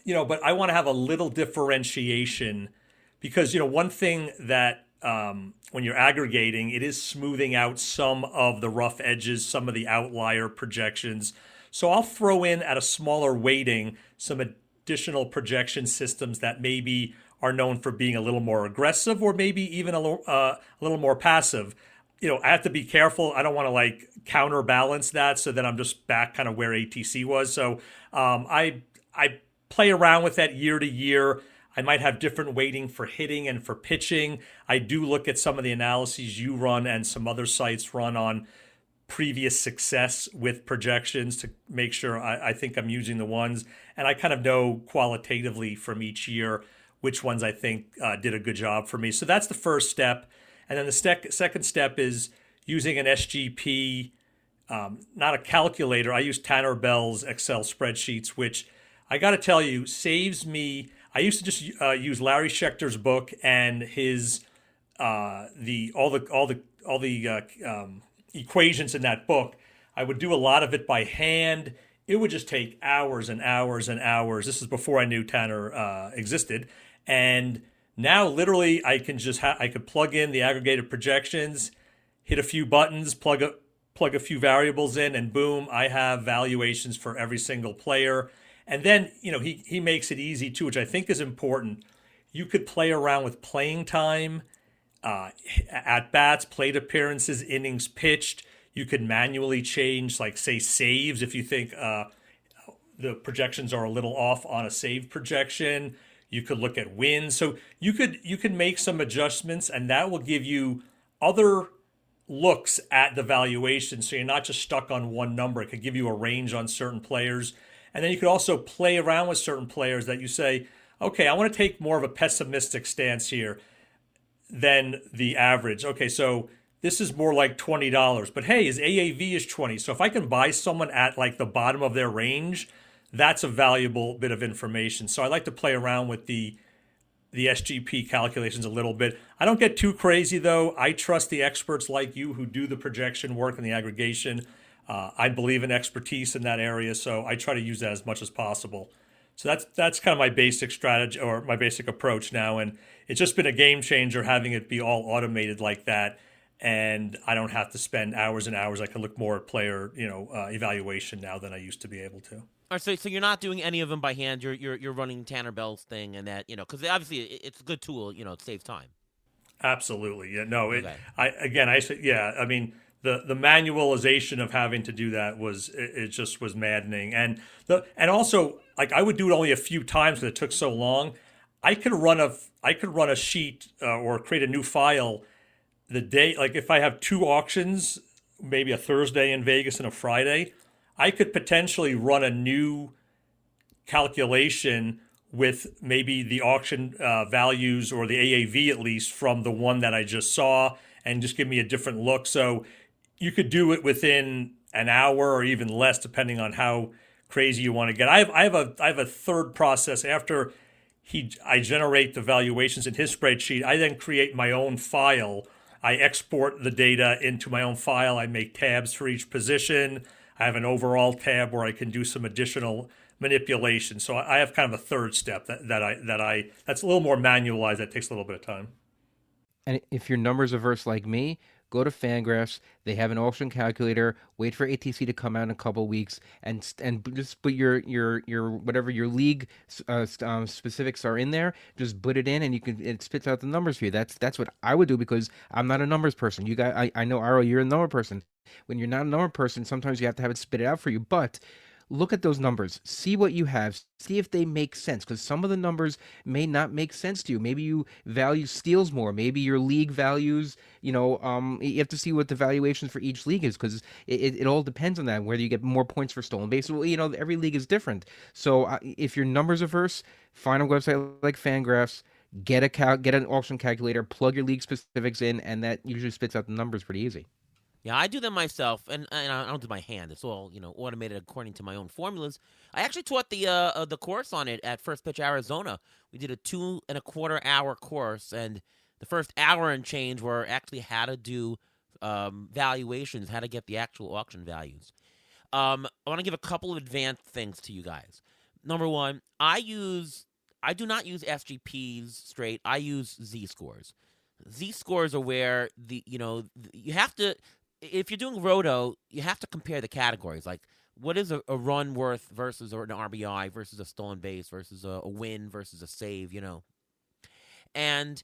but I want to have a little differentiation, because one thing that when you're aggregating, it is smoothing out some of the rough edges, some of the outlier projections. So I'll throw in at a smaller weighting some additional projection systems that maybe are known for being a little more aggressive, or maybe even a little more passive. I have to be careful. I don't want to counterbalance that, so that I'm just back kind of where ATC was. So I play around with that year to year. I might have different weighting for hitting and for pitching. I do look at some of the analyses you run and some other sites run on previous success with projections to make sure I think I'm using the ones. And I kind of know qualitatively from each year which ones I think did a good job for me. So that's the first step. And then the second step is using an SGP, not a calculator. I use Tanner Bell's Excel spreadsheets, which I got to tell you saves me. I used to just use Larry Schechter's book and his all the equations in that book. I would do a lot of it by hand. It would just take hours and hours and hours. This is before I knew Tanner existed, and now literally I can just I could plug in the aggregated projections, hit a few buttons, plug a few variables in, and boom, I have valuations for every single player. And then he makes it easy too, which I think is important. You could play around with playing time, at bats, plate appearances, innings pitched. You could manually change, like say saves, if you think the projections are a little off on a save projection. You could look at wins. So you could make some adjustments, and that will give you other looks at the valuation. So you're not just stuck on one number. It could give you a range on certain players. And then you could also play around with certain players that you say, okay, I want to take more of a pessimistic stance here than the average. Okay, so this is more like $20, but hey, his AAV is 20. So if I can buy someone at like the bottom of their range, that's a valuable bit of information. So I like to play around with the SGP calculations a little bit. I don't get too crazy though. I trust the experts like you who do the projection work and the aggregation. I believe in expertise in that area, so I try to use that as much as possible. So that's kind of my basic strategy or my basic approach now, and it's just been a game changer having it be all automated like that, and I don't have to spend hours and hours. I can look more at player evaluation now than I used to be able to.
All right, so you're not doing any of them by hand. You're running Tanner Bell's thing, and that because obviously it's a good tool. It saves time.
Absolutely, yeah. No,
Okay.
I mean, the manualization of having to do that it just was maddening, and also like I would do it only a few times because it took so long. I could run a sheet or create a new file the day, like if I have two auctions, maybe a Thursday in Vegas and a Friday, I could potentially run a new calculation with maybe the auction values or the AAV at least from the one that I just saw and just give me a different look. So you could do it within an hour or even less, depending on how crazy you want to get. I have a third process after I generate the valuations in his spreadsheet. I then create my own file. I export the data into my own file. I make tabs for each position. I have an overall tab where I can do some additional manipulation. So I have kind of a third step that's a little more manualized. That takes a little bit of time.
And if your numbers averse like me, go to Fangraphs. They have an auction calculator. Wait for ATC to come out in a couple weeks, and just put your whatever your league specifics are in there. Just put it in, and it spits out the numbers for you. That's what I would do because I'm not a numbers person. You guys, I know, Aro, you're a number person. When you're not a number person, sometimes you have to have it spit it out for you. But look at those numbers. See what you have. See if they make sense, because some of the numbers may not make sense to you. Maybe you value steals more. Maybe your league values, you have to see what the valuations for each league is, because it all depends on that, whether you get more points for stolen bases. Well, every league is different. So if your numbers averse, find a website like Fangraphs, get an auction calculator, plug your league specifics in, and that usually spits out the numbers pretty easy.
Yeah, I do them myself, and I don't do by hand. It's all automated according to my own formulas. I actually taught the course on it at First Pitch Arizona. We did a 2.25-hour course, and the first hour and change were actually how to do valuations, how to get the actual auction values. I want to give a couple of advanced things to you guys. Number one, I do not use SGPs straight. I use Z-scores. Z-scores are where you have to. If you're doing roto, you have to compare the categories. Like, what is a run worth versus an RBI versus a stolen base versus a win versus a save, And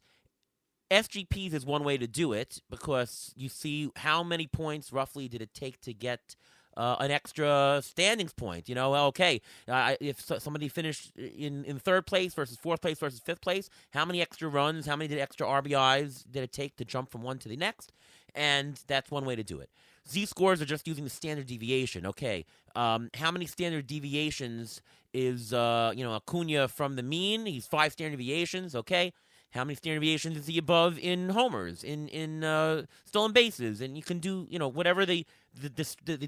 SGPs is one way to do it because you see how many points roughly did it take to get an extra standings point. If somebody finished in third place versus fourth place versus fifth place, how many extra runs, how many extra RBIs did it take to jump from one to the next? And that's one way to do it. Z-scores are just using the standard deviation. Okay, how many standard deviations is Acuna from the mean? He's 5 standard deviations. Okay, how many standard deviations is he above in homers, in stolen bases? And you can do whatever the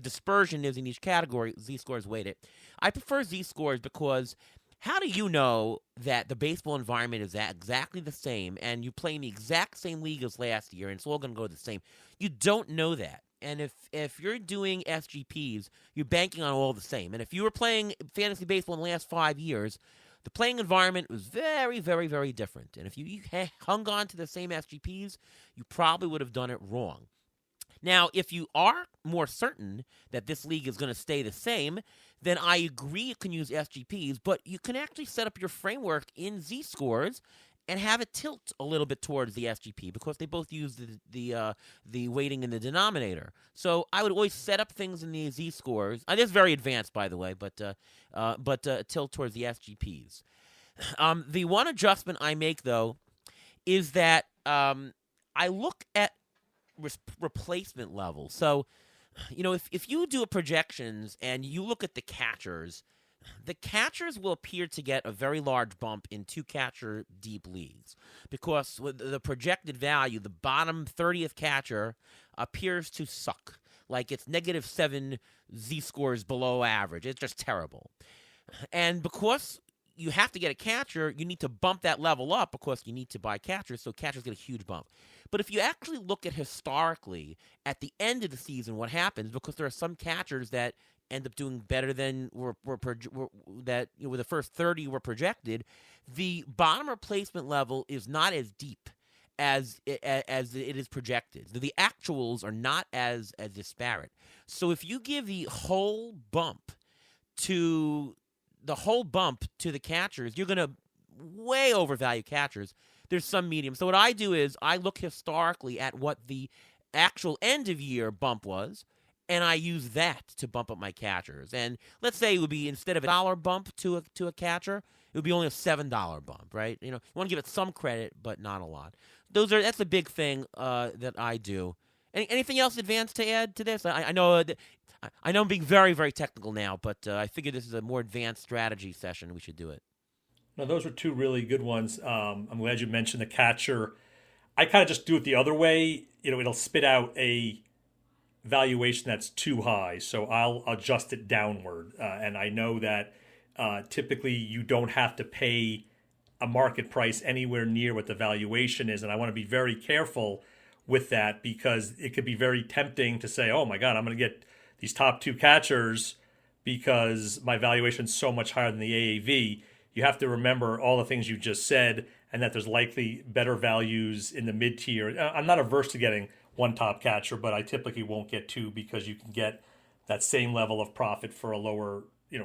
dispersion is in each category. Z-scores weight it. I prefer Z-scores because how do you know that the baseball environment is exactly the same and you play in the exact same league as last year and it's all going to go the same? You don't know that. And if you're doing SGPs, you're banking on all the same. And if you were playing fantasy baseball in the last 5 years, the playing environment was very, very, very different. And if you hung on to the same SGPs, you probably would have done it wrong. Now, if you are more certain that this league is going to stay the same, then I agree you can use SGPs, but you can actually set up your framework in Z-scores and have it tilt a little bit towards the SGP because they both use the weighting in the denominator. So I would always set up things in the Z-scores. This is very advanced, by the way, but tilt towards the SGPs. The one adjustment I make, though, is that I look at replacement level. So, if you do a projections and you look at the catchers will appear to get a very large bump in 2-catcher deep leagues because with the projected value, the bottom 30th catcher appears to suck. Like it's -7 Z-scores below average. It's just terrible. And because you have to get a catcher, you need to bump that level up because you need to buy catchers, so catchers get a huge bump. But if you actually look at historically, at the end of the season, what happens, because there are some catchers that end up doing better than that with the first 30 were projected, the bottom replacement level is not as deep as it is projected. The actuals are not as disparate. So if you give the whole bump to the catchers, you're going to way overvalue catchers. There's some medium. So what I do is I look historically at what the actual end of year bump was, and I use that to bump up my catchers. And let's say it would be, instead of $1 bump to a catcher, it would be only a $7 bump, right? You want to give it some credit, but not a lot. That's a big thing that I do. Anything else advanced to add to this? I know I'm being very, very technical now, but I figured this is a more advanced strategy session. We should do it.
No, those are two really good ones. I'm glad you mentioned the catcher. I kind of just do it the other way. It'll spit out a valuation that's too high, so I'll adjust it downward. And I know that typically you don't have to pay a market price anywhere near what the valuation is, and I want to be very careful with that because it could be very tempting to say, oh my God, I'm going to get these top 2 catchers because my valuation is so much higher than the AAV. You have to remember all the things you just said and that there's likely better values in the mid-tier. I'm not averse to getting 1 top catcher, but I typically won't get 2 because you can get that same level of profit for a lower,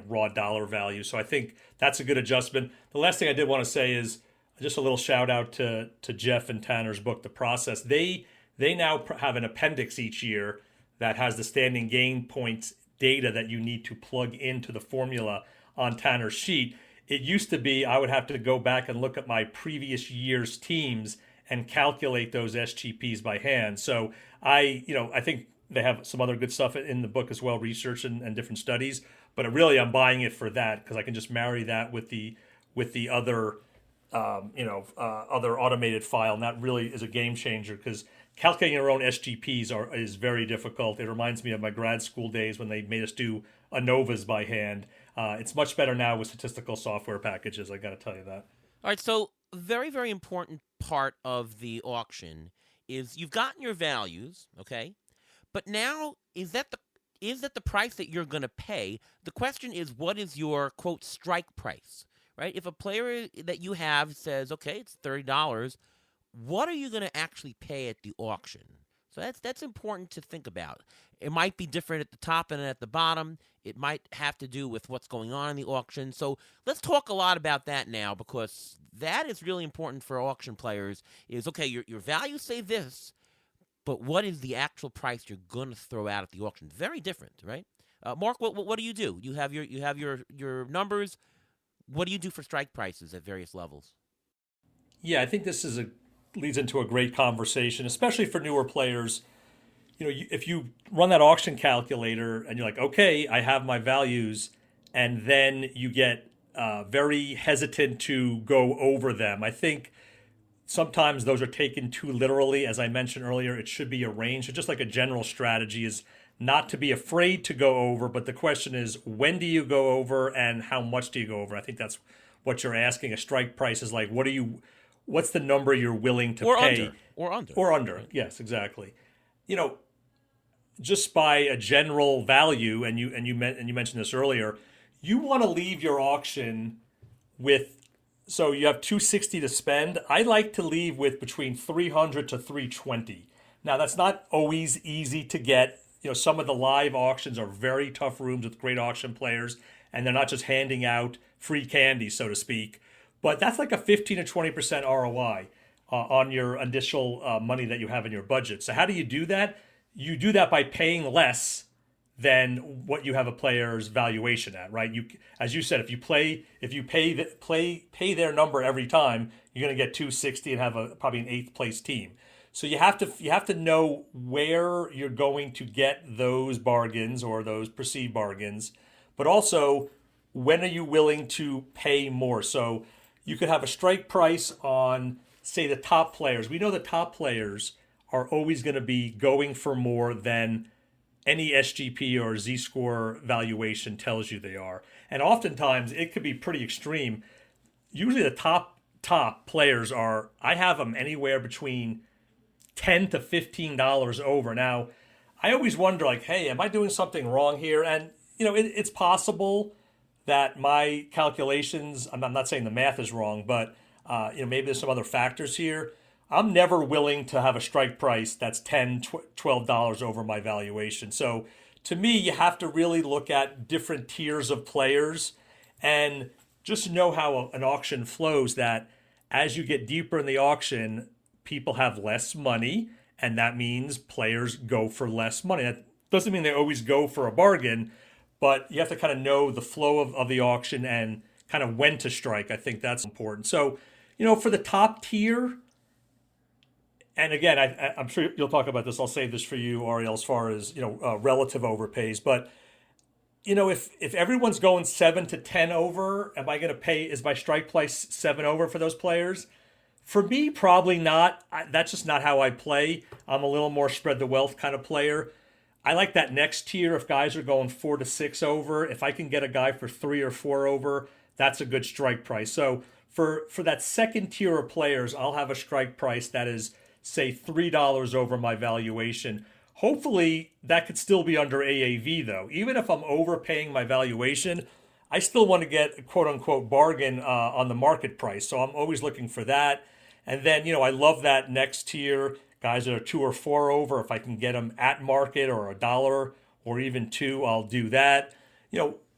raw dollar value. So I think that's a good adjustment. The last thing I did want to say is just a little shout out to Jeff and Tanner's book, The Process. They now have an appendix each year that has the standing gain points data that you need to plug into the formula on Tanner's sheet. It used to be I would have to go back and look at my previous year's teams and calculate those SGPs by hand. So I think they have some other good stuff in the book as well, research and different studies. But really, I'm buying it for that because I can just marry that with the other other automated file, and that really is a game changer because calculating your own SGPs is very difficult. It reminds me of my grad school days when they made us do ANOVAs by hand. It's much better now with statistical software packages, I got to tell you that.
All right, so a very, very important part of the auction is you've gotten your values, okay? But now, is that the price that you're going to pay? The question is, what is your, quote, strike price, right? If a player that you have says, okay, it's $30, what are you going to actually pay at the auction? So that's important to think about. It might be different at the top and at the bottom. It might have to do with what's going on in the auction. So let's talk a lot about that now because that is really important for auction players is, okay, your values say this, but what is the actual price you're going to throw out at the auction? Very different, right? Marc, what do you do? You have your numbers. What do you do for strike prices at various levels?
Yeah, I think this leads into a great conversation, especially for newer players. If you run that auction calculator and you're like, okay, I have my values, and then you get very hesitant to go over them. I think sometimes those are taken too literally. As I mentioned earlier, it should be a range. So just like a general strategy is not to be afraid to go over, but the question is, when do you go over and how much do you go over? I think that's what you're asking. A strike price is like, what's the number you're willing to pay?
Or under.
Or under. Right. Yes, exactly. just by a general value, and you mentioned this earlier, you want to leave your auction with, so you have 260 to spend. I like to leave with between 300 to 320. Now that's not always easy to get. Some of the live auctions are very tough rooms with great auction players, and they're not just handing out free candy, so to speak. But that's like a 15 to 20% ROI on your initial money that you have in your budget. So how do you do that? You do that by paying less than what you have a player's valuation at, right? As you said, if you pay their number every time, you're going to get 260 and have probably an 8th place team. So you have to know where you're going to get those bargains or those perceived bargains, but also when are you willing to pay more? So you could have a strike price on, say, the top players. We know the top players are always going to be going for more than any SGP or Z-score valuation tells you they are. And oftentimes it could be pretty extreme. Usually the top players are, I have them anywhere between $10 to $15 over. Now, I always wonder, like, hey, am I doing something wrong here? And, it's possible that my calculations, I'm not saying the math is wrong, but, maybe there's some other factors here. I'm never willing to have a strike price that's $10, $12 over my valuation. So to me, you have to really look at different tiers of players and just know how an auction flows, that as you get deeper in the auction, people have less money, and that means players go for less money. That doesn't mean they always go for a bargain, but you have to kind of know the flow of the auction and kind of when to strike. I think that's important. So, for the top tier, and again, I'm sure you'll talk about this. I'll save this for you, Ariel, as far as, relative overpays. But, if everyone's going 7 to 10 over, am I going to pay, is my strike price 7 over for those players? For me, probably not. That's just not how I play. I'm a little more spread the wealth kind of player. I like that next tier. If guys are going 4 to 6 over, if I can get a guy for 3 or 4 over, that's a good strike price. So for that second tier of players, I'll have a strike price that is, say, $3 over my valuation. Hopefully, that could still be under AAV, though. Even if I'm overpaying my valuation, I still want to get a quote-unquote bargain on the market price. So I'm always looking for that. And then, I love that next tier, guys that are 2 or 4 over. If I can get them at market or $1 or even 2, I'll do that.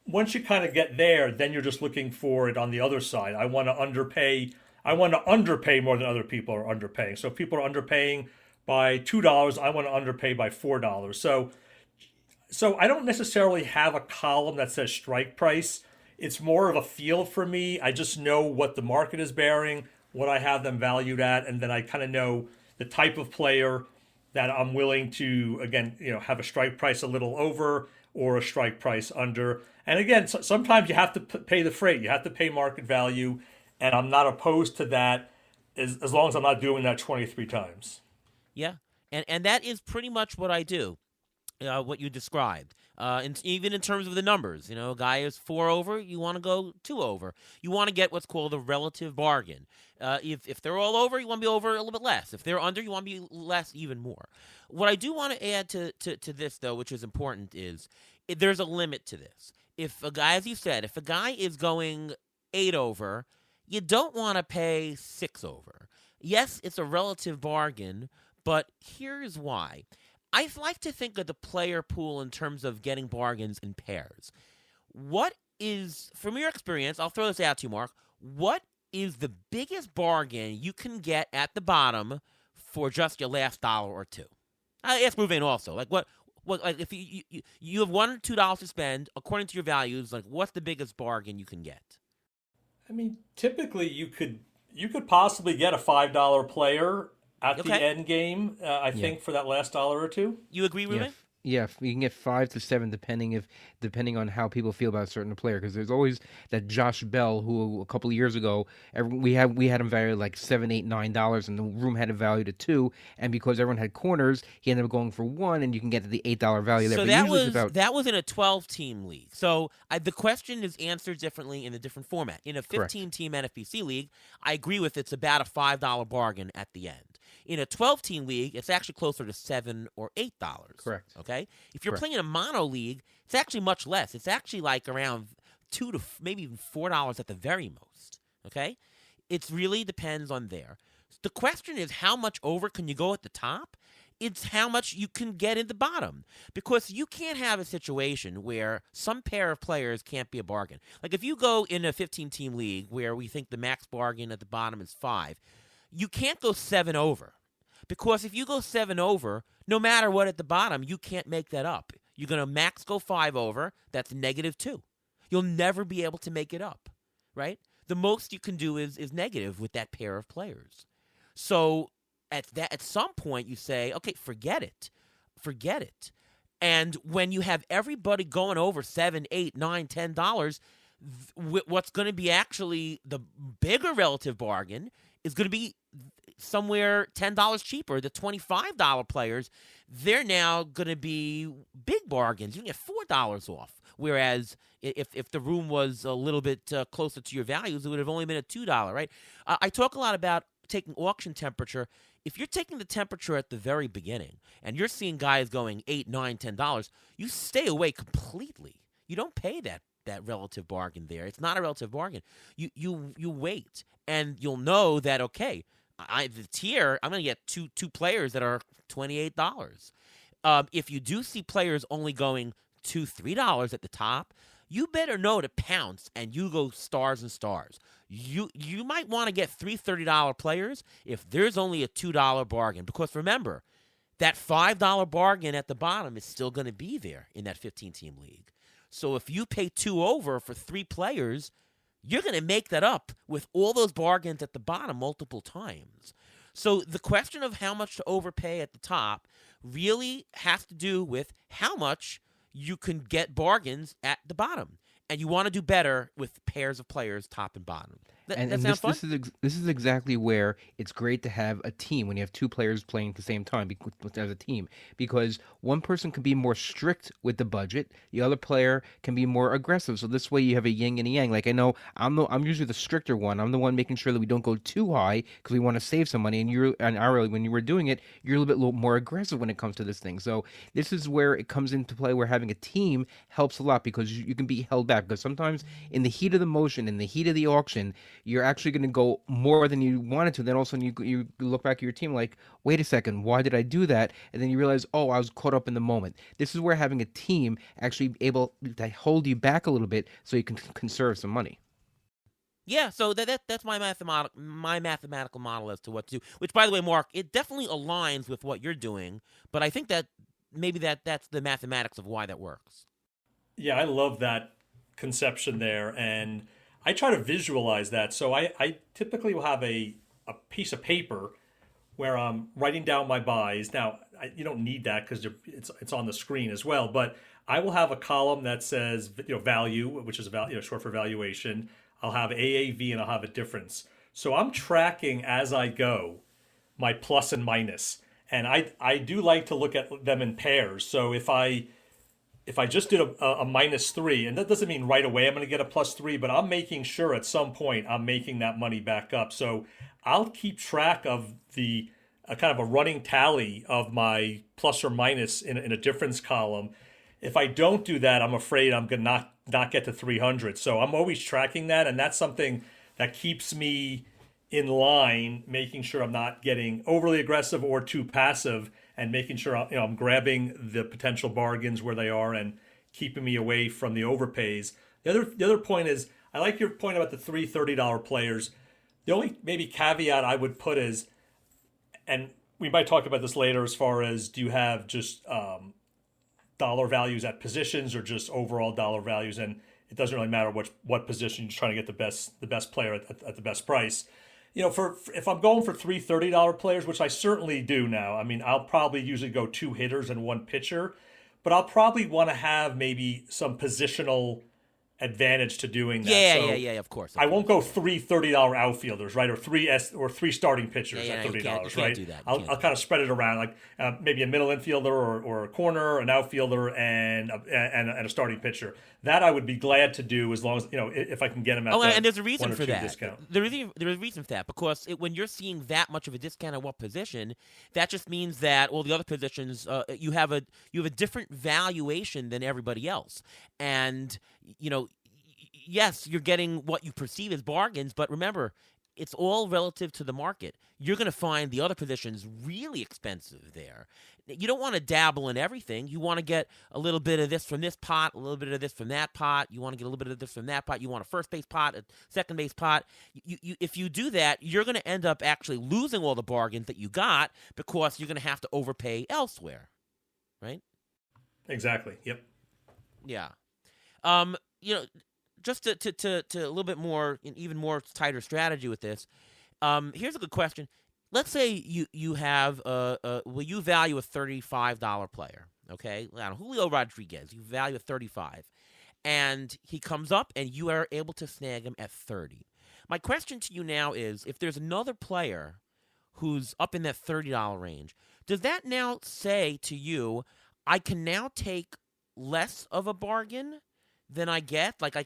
Once you kind of get there, then you're just looking for it on the other side. I want to underpay more than other people are underpaying. So if people are underpaying by $2, I want to underpay by $4. So I don't necessarily have a column that says strike price. It's more of a feel for me. I just know what the market is bearing, what I have them valued at, and then I kind of know the type of player that I'm willing to, again, have a strike price a little over or a strike price under. And again, sometimes you have to pay the freight. You have to pay market value, and I'm not opposed to that as long as I'm not doing that 23 times.
Yeah, and that is pretty much what I do. What you described. And even in terms of the numbers, a guy is 4 over, you want to go 2 over. You want to get what's called a relative bargain. If they're all over, you want to be over a little bit less. If they're under, you want to be less even more. What I do want to add to this, though, which is important, is there's a limit to this. If a guy, as you said, if a guy is going 8 over, you don't want to pay 6 over. Yes, it's a relative bargain, but here's why. I like to think of the player pool in terms of getting bargains in pairs. What is, from your experience, I'll throw this out to you, Mark, what is the biggest bargain you can get at the bottom for just your last $1 or 2? I ask Ruvain also. Like what like if you have $1 or $2 to spend, according to your values, like what's the biggest bargain you can get?
I mean, typically you could possibly get a $5 player at the end game, I think, for that last $1 or 2.
You agree, Ruben?
Yeah, you can get 5 to 7 depending on how people feel about a certain player. Because there's always that Josh Bell who a couple of years ago we had him valued like $7, $8, $9, and the room had him valued at 2. And because everyone had corners, he ended up going for 1, and you can get to the $8 value there.
So
but
that was in a 12-team league. So the question is answered differently in a different format. In a 15-team NFBC league, I agree with it's about a $5 bargain at the end. In a 12-team league, it's actually closer to $7 or $8.
Correct.
Okay? If you're
Correct.
playing in a mono league, it's actually much less. It's actually like around $2 to maybe even $4 at the very most. Okay? It really depends on there. The question is, how much over can you go at the top? It's how much you can get in the bottom. Because you can't have a situation where some pair of players can't be a bargain. Like if you go in a 15-team league where we think the max bargain at the bottom is 5, you can't go 7 over. Because if you go 7 over, no matter what at the bottom, you can't make that up. You're going to max go 5 over, that's -2. You'll never be able to make it up, right? The most you can do is negative with that pair of players. So at some point you say, okay, forget it. And when you have everybody going over $7, $8, $9, $10, what's going to be actually the bigger relative bargain is going to be somewhere $10 cheaper. The $25 players, they're now going to be big bargains. You can get $4 off. Whereas if the room was a little bit closer to your values, it would have only been a $2, right? I talk a lot about taking auction temperature. If you're taking the temperature at the very beginning and you're seeing guys going $8, $9, $10, you stay away completely. You don't pay that relative bargain there. It's not a relative bargain. You wait, and you'll know that, okay, the tier, I'm going to get two players that are $28. If you do see players only going $2, $3 at the top, you better know to pounce and you go stars and stars. You might want to get three $30 players if there's only a $2 bargain. Because remember, that $5 bargain at the bottom is still going to be there in that 15-team league. So if you pay 2 over for 3 players, you're going to make that up with all those bargains at the bottom multiple times. So the question of how much to overpay at the top really has to do with how much you can get bargains at the bottom. And you want to do better with pairs of players, top and bottom. That sounds fun?
This is exactly where it's great to have a team when you have 2 players playing at the same time as a team, because one person can be more strict with the budget, the other player can be more aggressive. So this way you have a yin and a yang. Like I know I'm usually the stricter one. I'm the one making sure that we don't go too high because we want to save some money. And when you were doing it, you're a little bit more aggressive when it comes to this thing. So this is where it comes into play, where having a team helps a lot, because you can be held back. Because sometimes in the heat of the motion, in the heat of the auction, you're actually going to go more than you wanted to. Then all of a sudden you look back at your team like, wait a second, why did I do that? And then you realize, oh, I was caught up in the moment. This is where having a team actually able to hold you back a little bit so you can conserve some money.
Yeah, so that's my mathematical model as to what to do. Which, by the way, Mark, it definitely aligns with what you're doing, but I think that maybe that's the mathematics of why that works.
Yeah, I love that conception there, and I try to visualize that. So I typically will have a piece of paper where I'm writing down my buys. Now, you don't need that because it's on the screen as well, but I will have a column that says value, which is short for valuation. I'll have AAV and I'll have a difference. So I'm tracking as I go my plus and minus, and I do like to look at them in pairs. So if I just did a -3, and that doesn't mean right away I'm going to get a +3, but I'm making sure at some point I'm making that money back up. So I'll keep track of the kind of a running tally of my plus or minus in a difference column. If I don't do that, I'm afraid I'm going to not get to 300. So I'm always tracking that, and that's something that keeps me in line, making sure I'm not getting overly aggressive or too passive, and making sure I'm grabbing the potential bargains where they are and keeping me away from the overpays. The other point is, I like your point about the $3 $30 players. The only maybe caveat I would put is, and we might talk about this later, as far as do you have just dollar values at positions or just overall dollar values, and it doesn't really matter what position you're trying to get the best player at the best price. If I'm going for $3 $30 players, which I certainly do now, I mean, I'll probably usually go 2 hitters and 1 pitcher, but I'll probably want to have maybe some positional advantage to doing that.
Yeah,
So
yeah, of course.
I won't go three $30 outfielders, right, or three starting pitchers at $30,
you can't
right?
do that.
I'll kind of spread it around, like maybe a middle infielder or a corner, an outfielder, and a starting pitcher. That I would be glad to do as long as if I can get them at
and there's a reason for that.
Discount.
There's a reason for that because when you're seeing that much of a discount at what position, that just means that all the other positions you have a different valuation than everybody else, and yes, you're getting what you perceive as bargains, but remember, it's all relative to the market. You're going to find the other positions really expensive there. You don't want to dabble in everything. You want to get a little bit of this from this pot, a little bit of this from that pot. You want to get a little bit of this from that pot. You want a first base pot, a second base pot. If you do that, you're going to end up actually losing all the bargains that you got because you're going to have to overpay elsewhere, right?
Exactly. Yep.
Yeah. Just to a little bit more, even more tighter strategy with this. Here's a good question. Let's say you have you value a $35 player, okay? Julio Rodriguez, you value at $35, and he comes up and you are able to snag him at $30. My question to you now is, if there's another player who's up in that $30 range, does that now say to you, I can now take less of a bargain than I get? Like I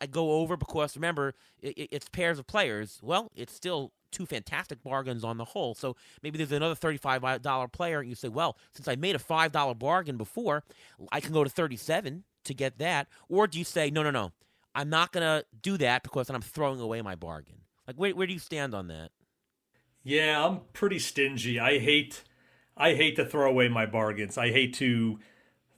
go over because remember it's pairs of players. Well, it's still two fantastic bargains on the whole. So maybe there's another $35 player, and you say, well, since I made a $5 bargain before, I can go to 37 to get that. Or do you say, no, I'm not gonna do that because then I'm throwing away my bargain? Like where do you stand on that?
Yeah, I'm pretty stingy. I hate to throw away my bargains. I hate to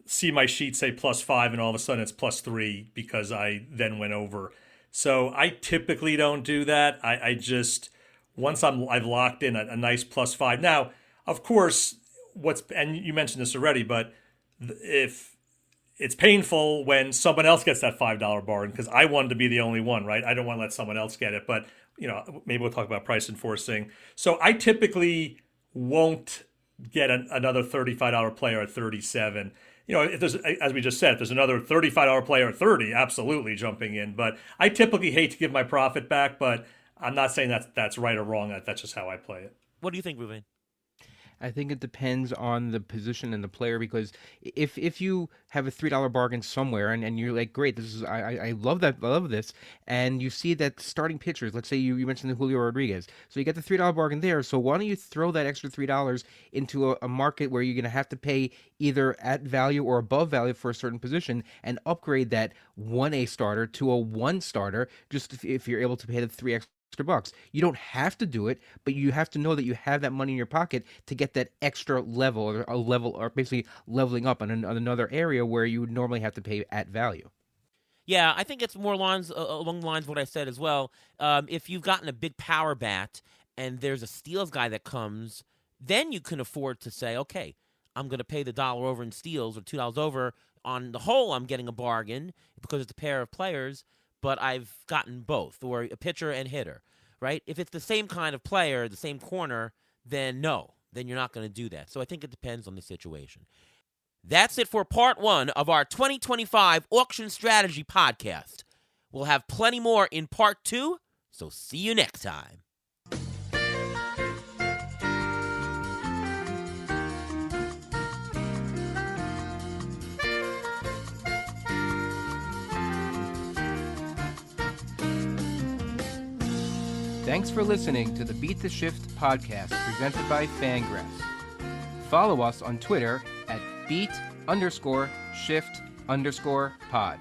see my sheet say +5 and all of a sudden it's +3 because I then went over. So I typically don't do that. I just, once I've locked in a nice +5. Now, of course, and you mentioned this already, but if it's painful when someone else gets that $5 bargain because I wanted to be the only one, right? I don't want to let someone else get it, but maybe we'll talk about price enforcing. So I typically won't get another $35 player at 37. If there's, as we just said, if there's another $35 player at 30, absolutely jumping in. But I typically hate to give my profit back, but I'm not saying that's right or wrong. That's just how I play it.
What do you think, Ruben?
I think it depends on the position and the player, because if you have a $3 bargain somewhere and you're like, great, this is I love that, I love this, and you see that starting pitchers, let's say you mentioned the Julio Rodriguez, so you get the $3 bargain there, so why don't you throw that extra $3 into a market where you're going to have to pay either at value or above value for a certain position and upgrade that 1A starter to a 1 starter, just if you're able to pay the $3 bucks. You don't have to do it, but you have to know that you have that money in your pocket to get that extra level, or a level, or basically leveling up on another area where you would normally have to pay at value.
Yeah, I think it's more along the lines of what I said as well. If you've gotten a big power bat and there's a steals guy that comes, then you can afford to say, okay, I'm going to pay the $1 over in steals or $2 over. On the whole, I'm getting a bargain because it's a pair of players, but I've gotten both, or a pitcher and hitter, right? If it's the same kind of player, the same corner, then no, then you're not going to do that. So I think it depends on the situation. That's it for part 1 of our 2025 Auction Strategy Podcast. We'll have plenty more in part 2, so see you next time.
Thanks for listening to the Beat the Shift podcast presented by Fangraphs. Follow us on Twitter at beat_shift_pod.